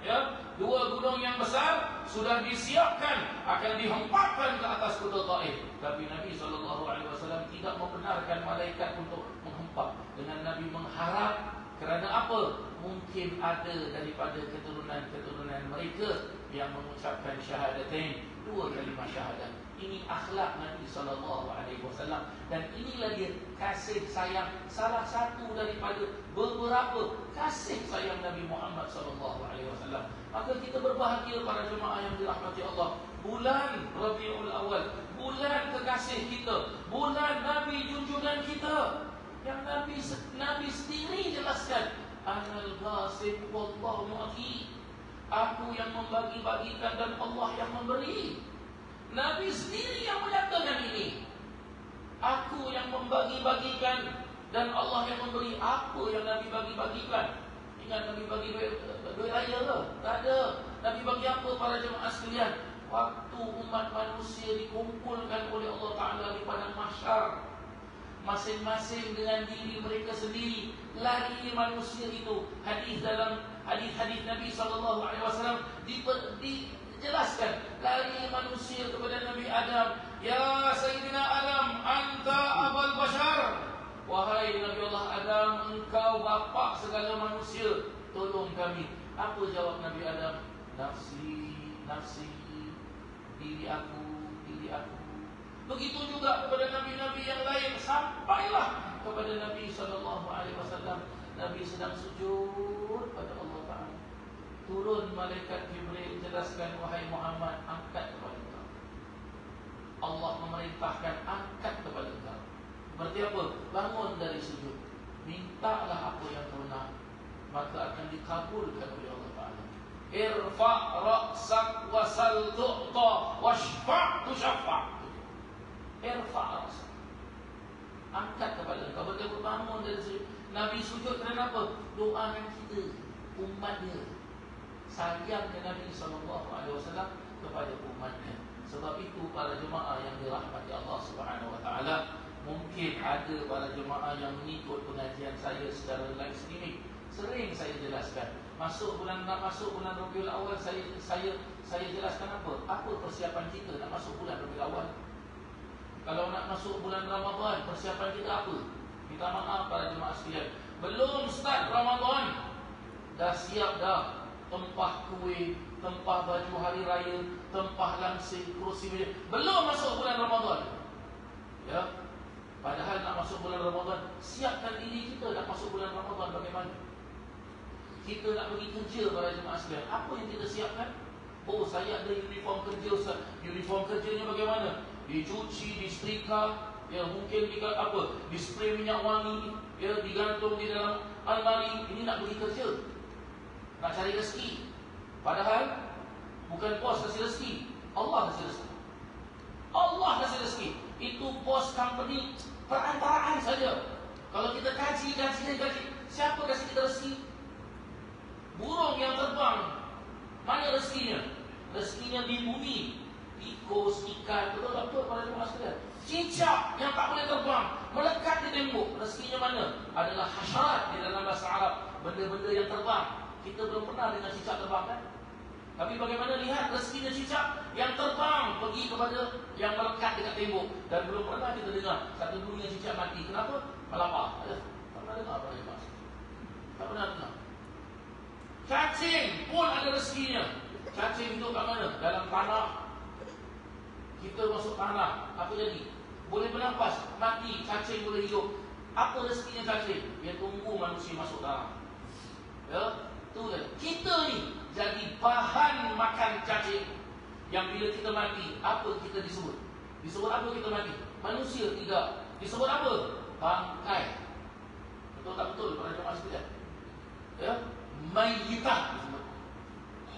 ya. Dua gunung yang besar sudah disiapkan akan dihempaskan ke atas kota Taif. Tapi Nabi SAW tidak membenarkan malaikat untuk menghempak. Dengan Nabi mengharap, kerana apa? Mungkin ada daripada keturunan mereka yang mengucapkan syahadatain, dua kalimah syahadat. Ini akhlak Nabi SAW. Dan inilah dia kasih sayang, salah satu daripada beberapa kasih sayang Nabi Muhammad SAW. Maka kita berbahagia para jemaah yang dirahmati Allah. Bulan Rabiul Awal, bulan kekasih kita, bulan Nabi junjungan kita, yang Nabi sendiri jelaskan, Anal Ghasim wallahu mu'ti. Aku yang membagi-bagikan dan Allah yang memberi. Nabi sendiri yang menyatakan ini. Aku yang membagi-bagikan dan Allah yang memberi. Apa yang Nabi bagi-bagikan? Ingat Nabi bagi duit raya ke? Tak ada. Nabi bagi apa para jemaah sekalian? Waktu umat manusia dikumpulkan oleh Allah Ta'ala di padang mahsyar, masing-masing dengan diri mereka sendiri. Lari manusia itu, dalam hadis Nabi SAW dijelaskan, lari manusia kepada Nabi Adam. Ya Sayyidina Adam, anta abul bashar. Wahai Nabi Allah Adam, engkau bapa segala manusia, tolong kami. Apa jawab Nabi Adam? Nafsi, nafsi, diri aku, diri aku. Begitu juga kepada nabi-nabi yang lain, sampailah kepada Nabi SAW. Nabi sedang sujud pada Allah Ta'ala. Turun malaikat Jibril, jelaskan, wahai Muhammad, angkat kepada engkau. Allah memerintahkan, angkat kepada engkau. Berarti apa? Bangun dari sujud, mintalah apa yang kau nak, maka akan dikabulkan oleh Allah Ta'ala. Irfa' ra'sak wasal tu'ta washfa' tushaffa'. Irfa' ra'sak, angkat kepada engkau. Berarti bangun dari sujud. Nabi sujud kerana apa? Doakan kita, umat dia. Sayangnya Nabi SAW kepada umatnya. Sebab itu para jemaah yang dirahmati Allah Subhanahu Wa Taala, mungkin ada para jemaah yang mengikut pengajian saya secara live streaming. Sering saya jelaskan, nak masuk bulan Rabiul Awal, saya jelaskan apa persiapan kita nak masuk bulan Rabiul Awal. Kalau nak masuk bulan Ramadan, persiapan kita apa? Minta maaf para jemaah sekalian, belum start Ramadan dah siap dah tempah kuih, tempah baju hari raya, tempah langsing, kerusi meja. Belum masuk bulan Ramadan. Ya. Padahal nak masuk bulan Ramadan, siapkan diri kita nak masuk bulan Ramadan bagaimana? Kita nak pergi kerja para jemaah sekalian, apa yang kita siapkan? Oh, saya ada uniform kerja, Ustaz. Uniform kerjanya bagaimana? Dicuci, disetrika, ya, mungkin dispray minyak wangi, ya, digantung di dalam almari. Ini nak pergi kerja, nak cari rezeki. Padahal bukan bos kasih rezeki, Allah kasih rezeki. Allah kasih rezeki. Itu bos company perantaraan saja. Kalau kita kaji, siapa kasih kita rezeki? Burung yang terbang, mana rezekinya? Rezekinya di bumi, tikus, ikan, betul-betul pada jemaah sekalian. Cicak yang tak boleh terbang, melekat di tembok, rezekinya mana? Adalah hasyarat di dalam bahasa Arab, benda-benda yang terbang. Kita belum pernah dengar cicak terbang, kan? Tapi bagaimana lihat rezekinya cicak yang terbang pergi kepada yang melekat dekat tembok. Dan belum pernah kita dengar satu dunia cicak mati. Kenapa? Melapar. Tak pernah dengar apa yang mas? Tak pernah dengar. Cacing pun ada rezekinya. Cacing hidup kat mana? Dalam tanah. Kita masuk tanah, apa jadi? Boleh bernafas, mati, cacing boleh hidup. Apa rezekinya cacing? Dia tunggu manusia masuk tanah. Ya, tu kan. Kita ni jadi bahan makan cacing. Yang bila kita mati, apa kita disebut? Disebut apa kita mati? Manusia tidak. Disebut apa? Bangkai. Betul tak betul para jemaah sekalian? Ya, mayyitah.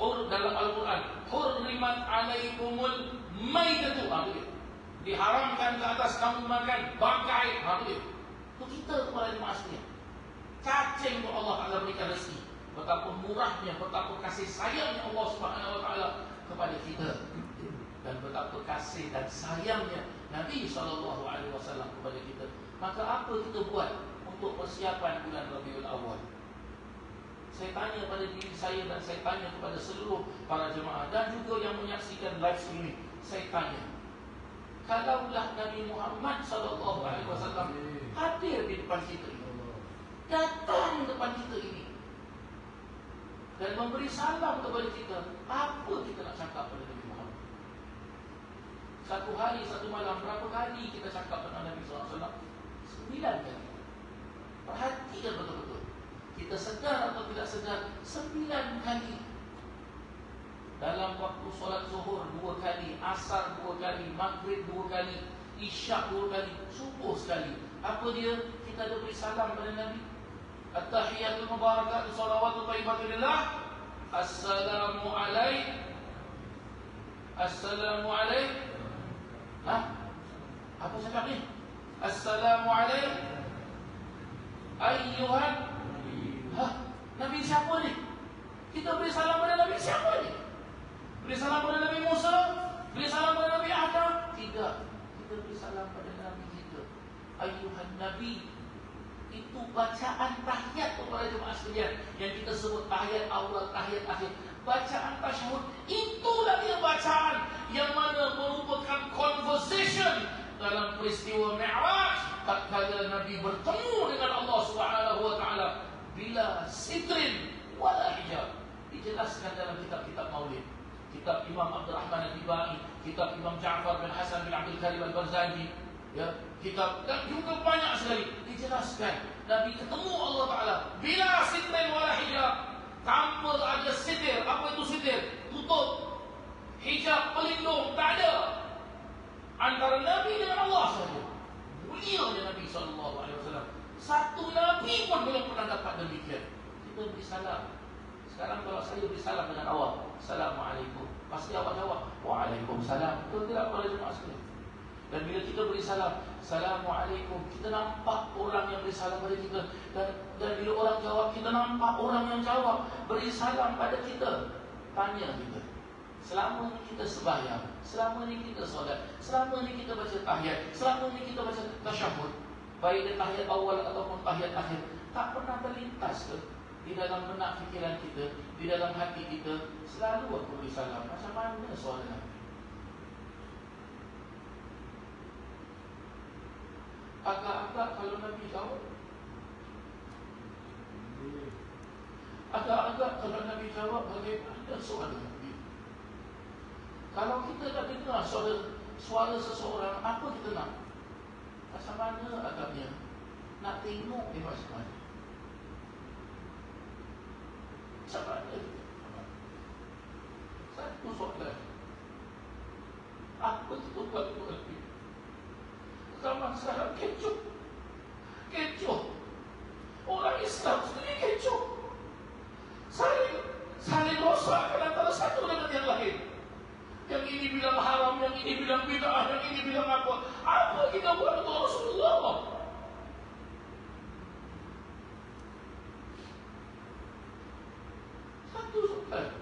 Hur dalam Al-Quran, hurrimat alaikumul maitatu. Diharamkan ke atas kamu makan bangkai. Itu kita kepada jemaah sekalian. Cacing itu Allah Taala berikan rezeki. Betapa murahnya, betapa kasih sayangnya Allah Subhanahu Wa Taala kepada kita, dan betapa kasih dan sayangnya Nabi SAW kepada kita. Maka apa kita buat untuk persiapan bulan Rabiul Awal? Saya tanya pada diri saya dan saya tanya kepada seluruh para jemaah dan juga yang menyaksikan live streaming. Saya tanya, kalaulah Nabi Muhammad SAW hadir di depan kita ini, datang depan kita ini dan memberi salam kepada kita, apa kita nak cakap pada Nabi Muhammad? Satu hari, satu malam, berapa kali kita cakap dengan Nabi SAW? 9 kali. Perhatikan betul-betul. Kita sedar atau tidak sedar, 9 kali. Dalam waktu solat zuhur 2 kali, asar 2 kali, maghrib 2 kali, isyak 2 kali, subuh sekali. Apa dia? Kita ada beri salam pada Nabi. At-tahiyatul mubarakatuh salawatu thayyibatu lillah. Assalamu alaik. Assalamu alaik. Apa cakap ni? Assalamu alaik ayyuhan. Nabi siapa ni? Kita beri salam pada Nabi siapa ni? Beri salam pada Nabi Musa? Beri salam pada Nabi Adam? Tidak. Kita beri salam pada Nabi kita. ayyuhan nabi. Itu bacaan tahiyat kepada jemaah sekalian yang kita sebut tahiyat awal, tahiyat akhir. Bacaan tasyahud, itulah dia bacaan yang mana merupakan conversation dalam peristiwa Mi'raj tatkala Nabi bertemu dengan Allah Subhanahu wa taala bila sitrin wala hijab. Dijelaskan dalam kitab-kitab Maulid, kitab Imam Abdul Rahman Al-Tibai, kitab Imam Ja'far bin Hasan bin Abdul Karim Al-Barzanji, ya, kitab dan juga banyak sekali dijelaskan Nabi ketemu Allah Taala bila sitrin wala hijab, tanpa ada sitir. Apa itu sitir? Tutup, hijab, pelindung, tak ada. Antara Nabi dengan Allah saja. Mulianya Nabi SAW. Satu Nabi pun belum pernah dapat demikian. Kita beri salam. Sekarang kalau saya beri salam dengan awak, Assalamualaikum, pasti awak jawab Waalaikumsalam. Betul tidak para jemaah sekalian? Dan bila kita beri salam, Assalamualaikum, kita nampak orang yang beri salam pada kita. Dan bila orang jawab, kita nampak orang yang jawab beri salam pada kita. Tanya kita, selama ni kita sembahyang, selama ni kita solat, selama ni kita baca tahiyat, selama ni kita baca tasyahud, baik di tahiyat awal ataupun tahiyat akhir, tak pernah terlintas ke di dalam benak fikiran kita, di dalam hati kita, selalu aku beri salam. Macam mana soalan? Agak-agak kalau Nabi jawab, agak-agak kalau Nabi jawab, bagaimana soalan Nabi? Kalau kita dah dengar suara seseorang, apa kita nak? Macam mana agaknya? Nak tengok dia macam mana? Macam mana? Satu soalan, apa kita buat untuk Nabi? Zaman sekarang kecoh. Orang Islam sendiri kecoh. Saling rosakkan antara satu dengan yang lain. Yang ini bilang haram, yang ini bilang bid'ah, yang ini bilang apa. Apa kita buat untuk Rasulullah? Satu soalan.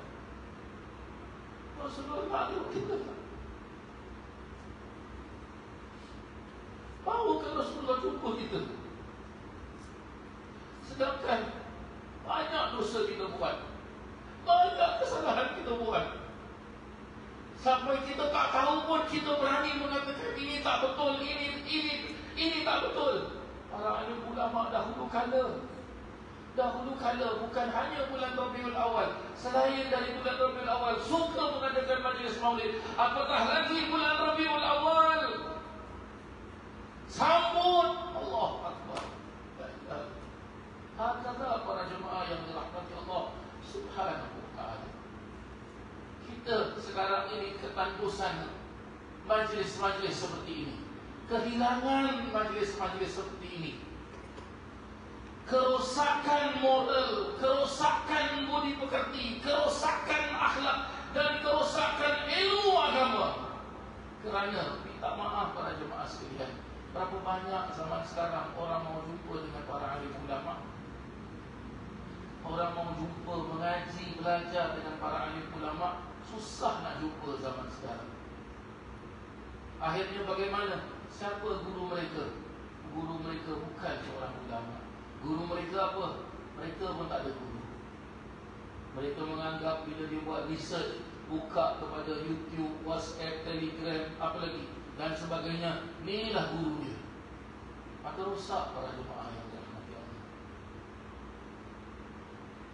Rasulullah malu kita tak? Maukah Rasulullah jumpa kita? Sedangkan banyak dosa kita buat, banyak kesalahan kita buat, sampai kita tak tahu pun kita berani mengatakan ini tak betul, ini tak betul. Para alim ulama dahulu kala bukan hanya bulan Rabiul Awal, selain dari bulan Rabiul Awal suka mengadakan majlis maulid, apatah lagi bulan Rabiul Awal. Sambut Allah Akbar. Hakata para jemaah yang dirahmati Allah Subhanahu wa ta'ala. Kita sekarang ini ketandusan majlis-majlis seperti ini, kehilangan majlis-majlis seperti ini, kerosakan moral, kerosakan budi pekerti, kerosakan akhlak dan kerosakan ilmu agama. Kerana minta maaf para jemaah sekalian, berapa banyak zaman sekarang orang mau jumpa dengan para alim ulama, orang mau jumpa, mengaji, belajar dengan para alim ulama, susah nak jumpa zaman sekarang. Akhirnya bagaimana? Siapa guru mereka? Guru mereka bukan seorang ulama. Guru mereka apa? Mereka pun tak ada guru. Mereka menganggap bila dia buat research, buka kepada YouTube, WhatsApp, Telegram, apa lagi dan sebagainya, inilah guru dia. Maka rosak para jemaah yang dirahmati Allah.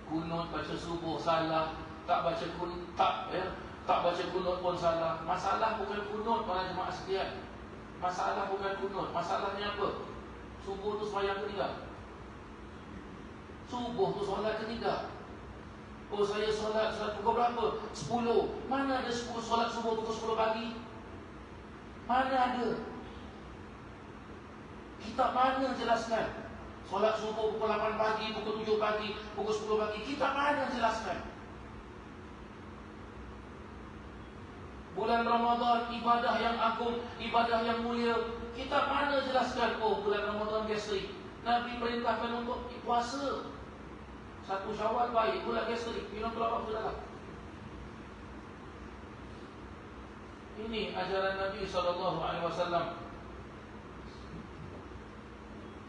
Kunut baca subuh salah, tak baca kunut pun salah. Masalah bukan kunut para jemaah sekalian. Masalah bukan kunut. Masalahnya apa? Subuh tu sembahyang ke tidak? Subuh tu solat ke tidak? Oh, saya solat pukul berapa? 10. Mana ada 10 solat subuh pukul 10 pagi? Mana ada? Kitab mana jelaskan? Solat subuh pukul 8 pagi, pukul 7 pagi, pukul 10 pagi. Kitab mana jelaskan? Bulan Ramadan, ibadah yang agung, ibadah yang mulia. Kitab mana jelaskan? Oh, bulan Ramadan gastrik, Nabi perintahkan untuk puasa. 1 Syawal baik, bulan gastrik, minum kelapa sudahlah. Ini ajaran Nabi SAW.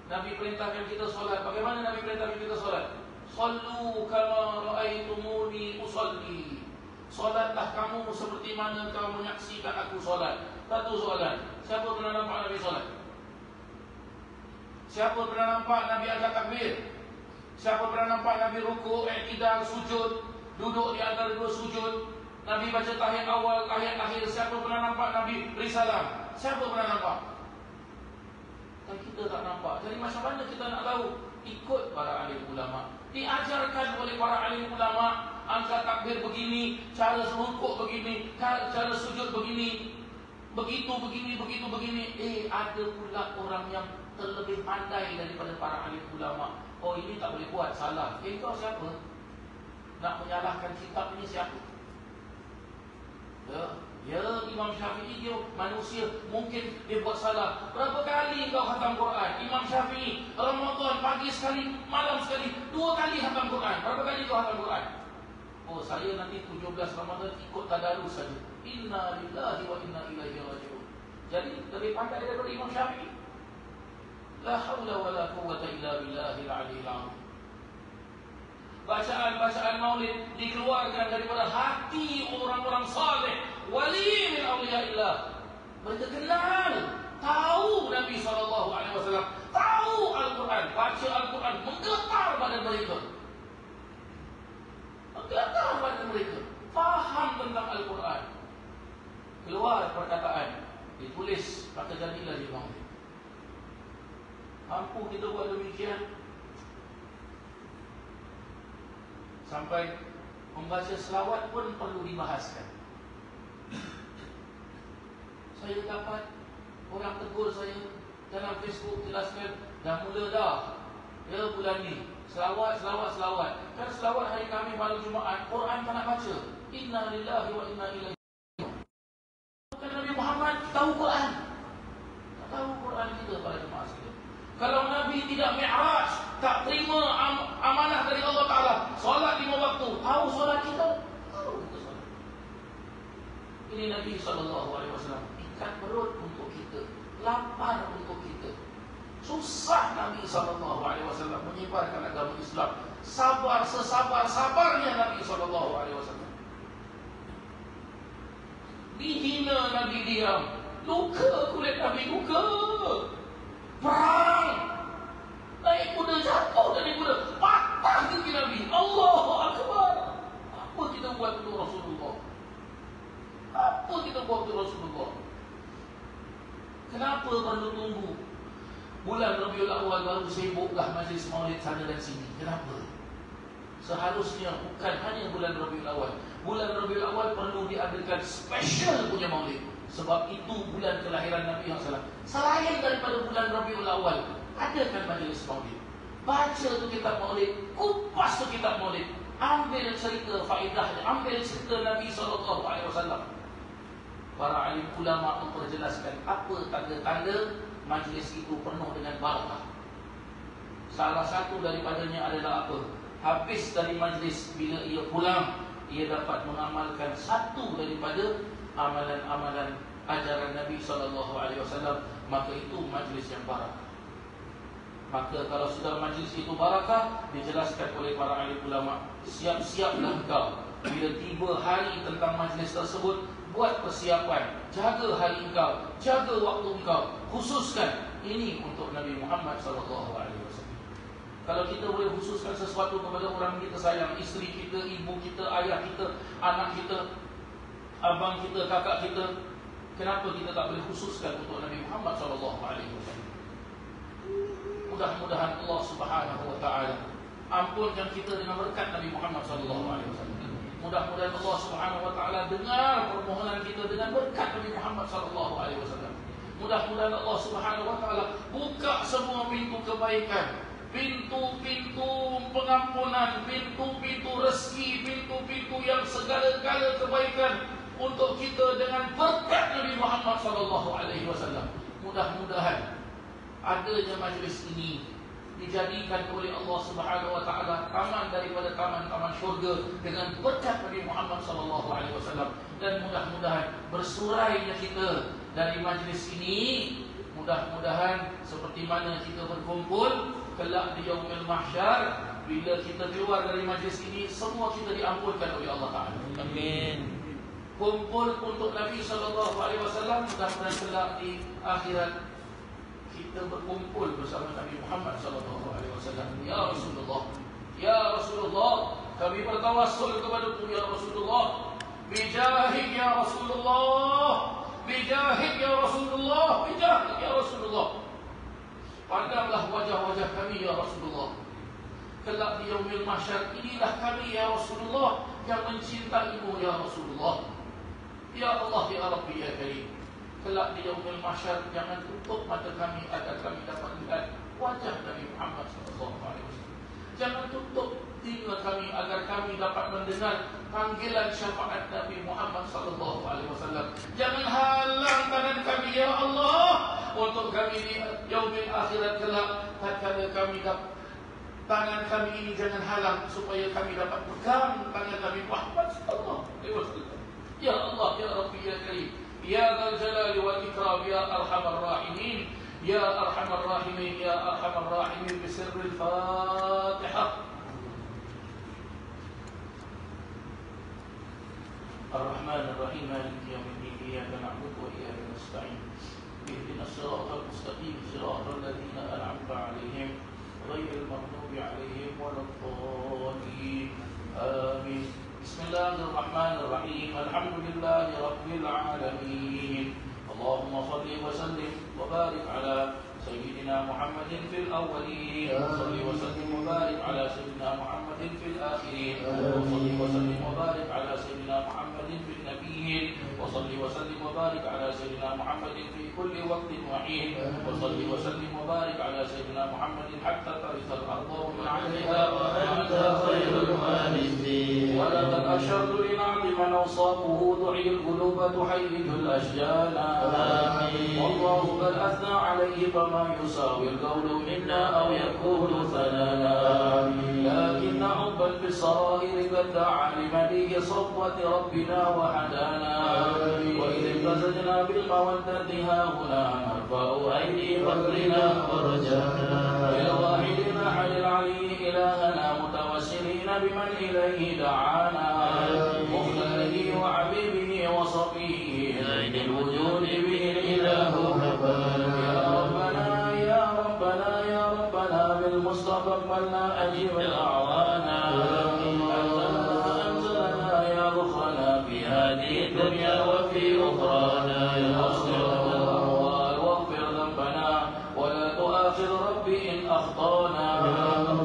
Nabi perintahkan kita solat. Bagaimana Nabi perintahkan kita solat? Sallu kama ra'aitumuni usalli. Solatlah kamu seperti mana kamu menyaksikan aku solat. Satu soalan, siapa pernah nampak Nabi solat? Siapa pernah nampak Nabi angkat takbir? Siapa pernah nampak Nabi rukuk, i'tidal, sujud, duduk di antara dua sujud? Nabi baca tahiyat awal, tahiyat akhir. Siapa pernah nampak Nabi beri salam? Siapa pernah nampak? Dan kita tak nampak. Jadi macam mana kita nak tahu? Ikut para alim ulama. Diajarkan oleh para alim ulama, angkat takbir begini, cara rukuk begini, cara sujud begini, begitu begini. Ada pula orang yang terlebih pandai daripada para alim ulama. Oh, ini tak boleh buat, salah. Kau siapa? Nak menyalahkan kitab ini siapa? Ya, Imam Syafi'i dia manusia, mungkin dia buat salah. Berapa kali kau khatam Quran? Imam Syafi'i Ramadan pagi sekali, malam sekali, 2 kali khatam Quran. Berapa kali kau khatam Quran? Oh, saya nanti 17 Ramadan ikut tadarus saja. Inna lillahi wa inna ilaihi raji'un. Jadi lebih pandai daripada Imam Syafi'i. La haula wa la quwwata illa billahil aliyyil azim. Bacaan-bacaan maulid dikeluarkan daripada hati orang-orang saleh, wali min awliyaillah. Mereka kenal, tahu Nabi SAW, tahu Al-Quran, baca Al-Quran, menggetar badan mereka. Menggetar badan mereka, faham tentang Al-Quran. Keluar perkataan, ditulis, maka jadilah dia maulid. Mampu kita buat demikian? Sampai membaca selawat pun perlu dibahaskan. Saya dapat orang tegur saya dalam Facebook, jelaskan dah mula dah, ya bulan ni selawat. Kan selawat hari Khamis malam Jumaat, Quran tak nak baca. Inna lillahi wa inna ilaihi raji'un. Bukan Nabi Muhammad tahu Quran, tak tahu Quran kita pada jemaah sekalian. Kalau Nabi tidak mi'raj, tak terima amanah dari Allah Ta'ala, solat 5 waktu, tahu solat kita? Tahu kita solat. Ini Nabi SAW ikat perut untuk kita, lapar untuk kita. Susah Nabi SAW menyebarkan agama Islam. Sabar sesabar-sabarnya Nabi SAW. Dihina Nabi diam, luka kulit Nabi, luka. Perang, naik kuda, jatuh dari kuda, patah gigi Nabi. Allahu Akbar. Apa kita buat untuk Rasulullah? Apa kita buat untuk Rasulullah? Kenapa perlu tunggu bulan Rabiul Awal baru sibuklah majlis maulid sana dan sini? Kenapa? Seharusnya bukan hanya bulan Rabiul Awal. Bulan Rabiul Awal perlu diadakan special punya maulid. Sebab itu bulan kelahiran Nabi SAW. Selain daripada bulan Rabiul Awal, adakan majlis maulid. Baca tu kitab maulid, kupas tu kitab maulid, ambil cerita faedahnya, ambil cerita Nabi SAW. Para alim ulama memperjelaskan apa tanda-tanda majlis itu penuh dengan barakah. Salah satu daripadanya adalah apa? Habis dari majlis, bila ia pulang, ia dapat mengamalkan satu daripada amalan-amalan ajaran Nabi SAW, maka itu majlis yang barakah. Maka kalau sudah majlis itu barakah, dijelaskan oleh para alim ulama, siap-siaplah engkau bila tiba hari tentang majlis tersebut, buat persiapan, jaga hari engkau, jaga waktu engkau, khususkan ini untuk Nabi Muhammad SAW. Kalau kita boleh khususkan sesuatu kepada orang kita sayang, isteri kita, ibu kita, ayah kita, anak kita, abang kita, kakak kita, kenapa kita tak boleh khususkan untuk Nabi Muhammad SAW? Mudah-mudahan Allah Subhanahu Wa Taala ampunkan kita dengan berkat Nabi Muhammad SAW. Mudah-mudahan Allah Subhanahu Wa Taala dengar permohonan kita dengan berkat Nabi Muhammad SAW. Mudah-mudahan Allah Subhanahu Wa Taala buka semua pintu kebaikan, pintu-pintu pengampunan, pintu-pintu rezeki, pintu-pintu yang segala-gala kebaikan untuk kita dengan berkat Nabi Muhammad SAW. Mudah-mudahan adanya majlis ini dijadikan oleh Allah Subhanahu Wa Taala taman daripada taman-taman syurga dengan berkat Nabi Muhammad SAW. Dan mudah-mudahan bersurainya kita dari majlis ini, mudah-mudahan seperti mana kita berkumpul kelak di Yaumul Mahsyar, bila kita keluar dari majlis ini, semua kita diampunkan oleh Allah Ta'ala. Amin. Kumpul untuk Nabi SAW, mudah-mudahan kelak di akhirat kita berkumpul bersama Nabi Muhammad SAW. Ya Rasulullah, Ya Rasulullah, kami bertawassul kepadamu ya Rasulullah, bijahik ya Rasulullah, bijahik ya Rasulullah, bijahik ya Rasulullah. Pandanglah wajah-wajah kami ya Rasulullah. Kelak di Yaumil Mahsyar, inilah kami ya Rasulullah yang mencintaimu ya Rasulullah. Ya Allah ya Rabbi ya Karim, kelak di Yaumil Mahsyar jangan tutup mata kami agar kami dapat lihat wajah Nabi Muhammad SAW. Jangan tutup telinga kami agar kami dapat mendengar panggilan syafaat Nabi Muhammad SAW. Jangan halang tangan kami ya Allah untuk kami di yaumil akhirat kelak. Tatkala kami dapat tangan kami ini, jangan halang supaya kami dapat pegang tangan Nabi Muhammad SAW. Ya Allah ya Rabbi ya Karim, Ya Dzal Jalali wal Ikram, Ya Arhamar Rahimin, Ya Arhamar Rahimin, Ya Arhamar Rahimin, bisirril Fatihah. Ar-Rahman Ar-Rahim, Maliki Yawmiddin, Iyyaka na'budu wa iyyaka nasta'in. Ihdinas siratal mustaqim, siratal ladzina an'amta 'alaihim ghairil maghdubi 'alaihim waladdallin. Amin. Bismillahirrahmanirrahim. Alhamdulillahi rabbil alamin. Allahumma salli wa sallim wa barik ala Sayyidina Muhammadin fil awwalin, wa salli wa sallim wa barik ala Sayyidina Muhammadin fil akhirin, wa salli wa sallim wa barik ala Sayyidina Muhammadin fil nabiyyin, wa salli wa sallim wa barik ala Sayyidina Muhammadin fi kulli waqtin wa hin, wa salli wa sallim wa barik ala Sayyidina Muhammadin hatta tarithal ardha wa man 'alayha wa anta khairul warithin. Wa laqad ashartu li na'ti man awsafuhu du'il quluba tuhayyidul ashjana. Amin. Wallahu qad athna 'alayhi فما يساوي القول منا أو يكون ثنانا، لكن حبا بالصغائر قد دعا لمليء صفوة ربنا وحدانا، وإذ امتزجنا بالمودة هاهنا نرفع أيدي فضلنا ورجانا إلى واحد أحد العلي إلهنا متوسلين بمن إليه دعانا، مختاره وحبيبه وصفيه عين الوجود به الإله هبانا. بالمصطفى قبلنا أجيب الأعوانا، أنزلنا يا رخنا في هذه الدنيا وفي أخرانا، اغفر الأموال واغفر ذنبنا ولا تؤاخذ ربي إن أخطانا،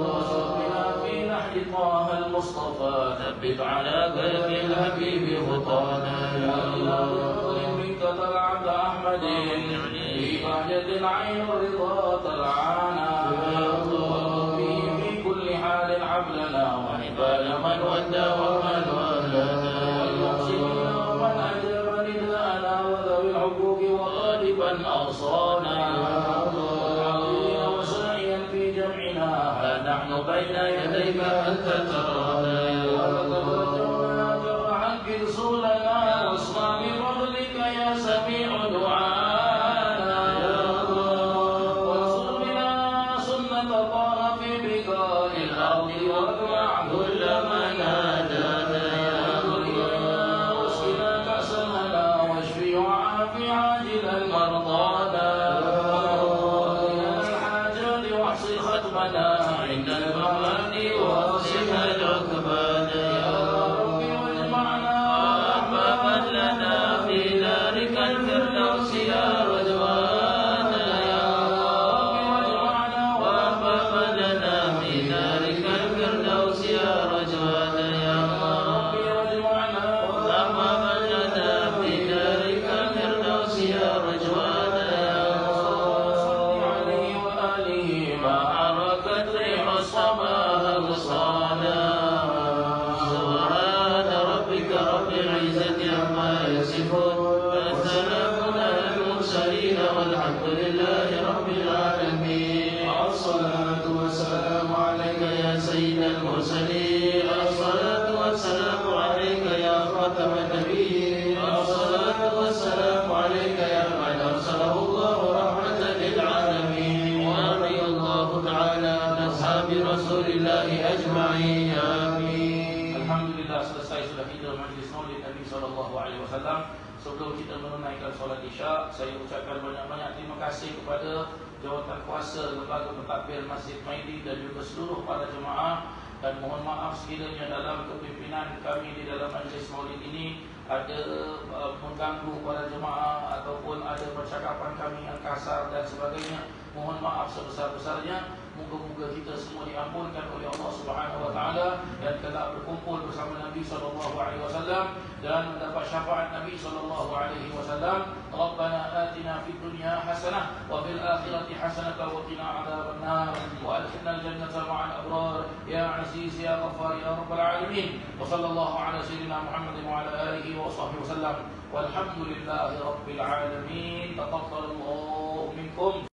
واشرب بنا في نحر طه المصطفى، ثبت على قلب الحبيب خطانا. يا الله منك طلعت أحمد في بهجة العين الرضا تلعانا، حبلنا وحبال من ودى ومن والانا، والمحسنين ومن أجاب نداءنا، وذوي الحقوق وغالبا أوصانا، والحاضرين وساعيا في جمعنا، ها نحن بين يديك أنت ترانا، ولقد رجونا جرحا كرسولنا، واسمع بفضلك يا سميع دعانا، يا الله وانصر بنا سنة طه في بقاء الأرض، واجمع كل من هدانا، يا دنيا واسقنا كأس الهنا، واشفي وعافي عاجلا مرضانا، واقضنا الحاجات واحصي ختمنا عند الممات واغسلنا ركبانا، يا ربي واجمعنا أحبابا لنا في دارك الفردوس يا رضوانا، يا ربي واجمعنا وأحبابا لنا في دارك الفردوس يا رجوانا، يا ربي واجمعنا وأحبابا لنا في دارك الفردوس يا رجوانا، يا صل عليه وآله ما حركت ريح الصباح غصانا. سبحان ربك رب العزة عما يصفون، والسلام على المرسلين والحمد لله رب العالمين. الصلاة والسلام عليك يا سيد المرسلين، الصلاة والسلام عليك يا خاتم النبيين، الصلاة والسلام عليك يا من أرسله الله رحمة الله أجمعين آمين. Alhamdulillah, selesai sudah kita majlis maulid Nabi SAW. Sebelum kita menunaikan solat Isya, saya ucapkan banyak-banyak terima kasih kepada jawatan kuasa Lembaga Pentadbir Masjid Maidi dan juga seluruh para jemaah, dan mohon maaf sekiranya dalam kepimpinan kami di dalam majlis maulid ini ada mengganggu para jemaah ataupun ada percakapan kami yang kasar dan sebagainya. Mohon maaf sebesar-besarnya. Moga-moga kita semua diampunkan oleh Allah Subhanahu wa taala dan kelak berkumpul bersama Nabi sallallahu alaihi wasallam dan mendapat syafaat Nabi sallallahu alaihi wasallam. Rabbana atina fid dunya hasanah wa fil akhirati hasanah wa qina adzabannar wa adkhilnal jannata ma'al abrar ya aziz ya ghaffar ya rabbal alamin. Wa sallallahu ala sayyidina Muhammadin wa ala alihi wa sahbihi wasallam. Walhamdulillahi rabbil alamin. Taqabbalallahu minkum.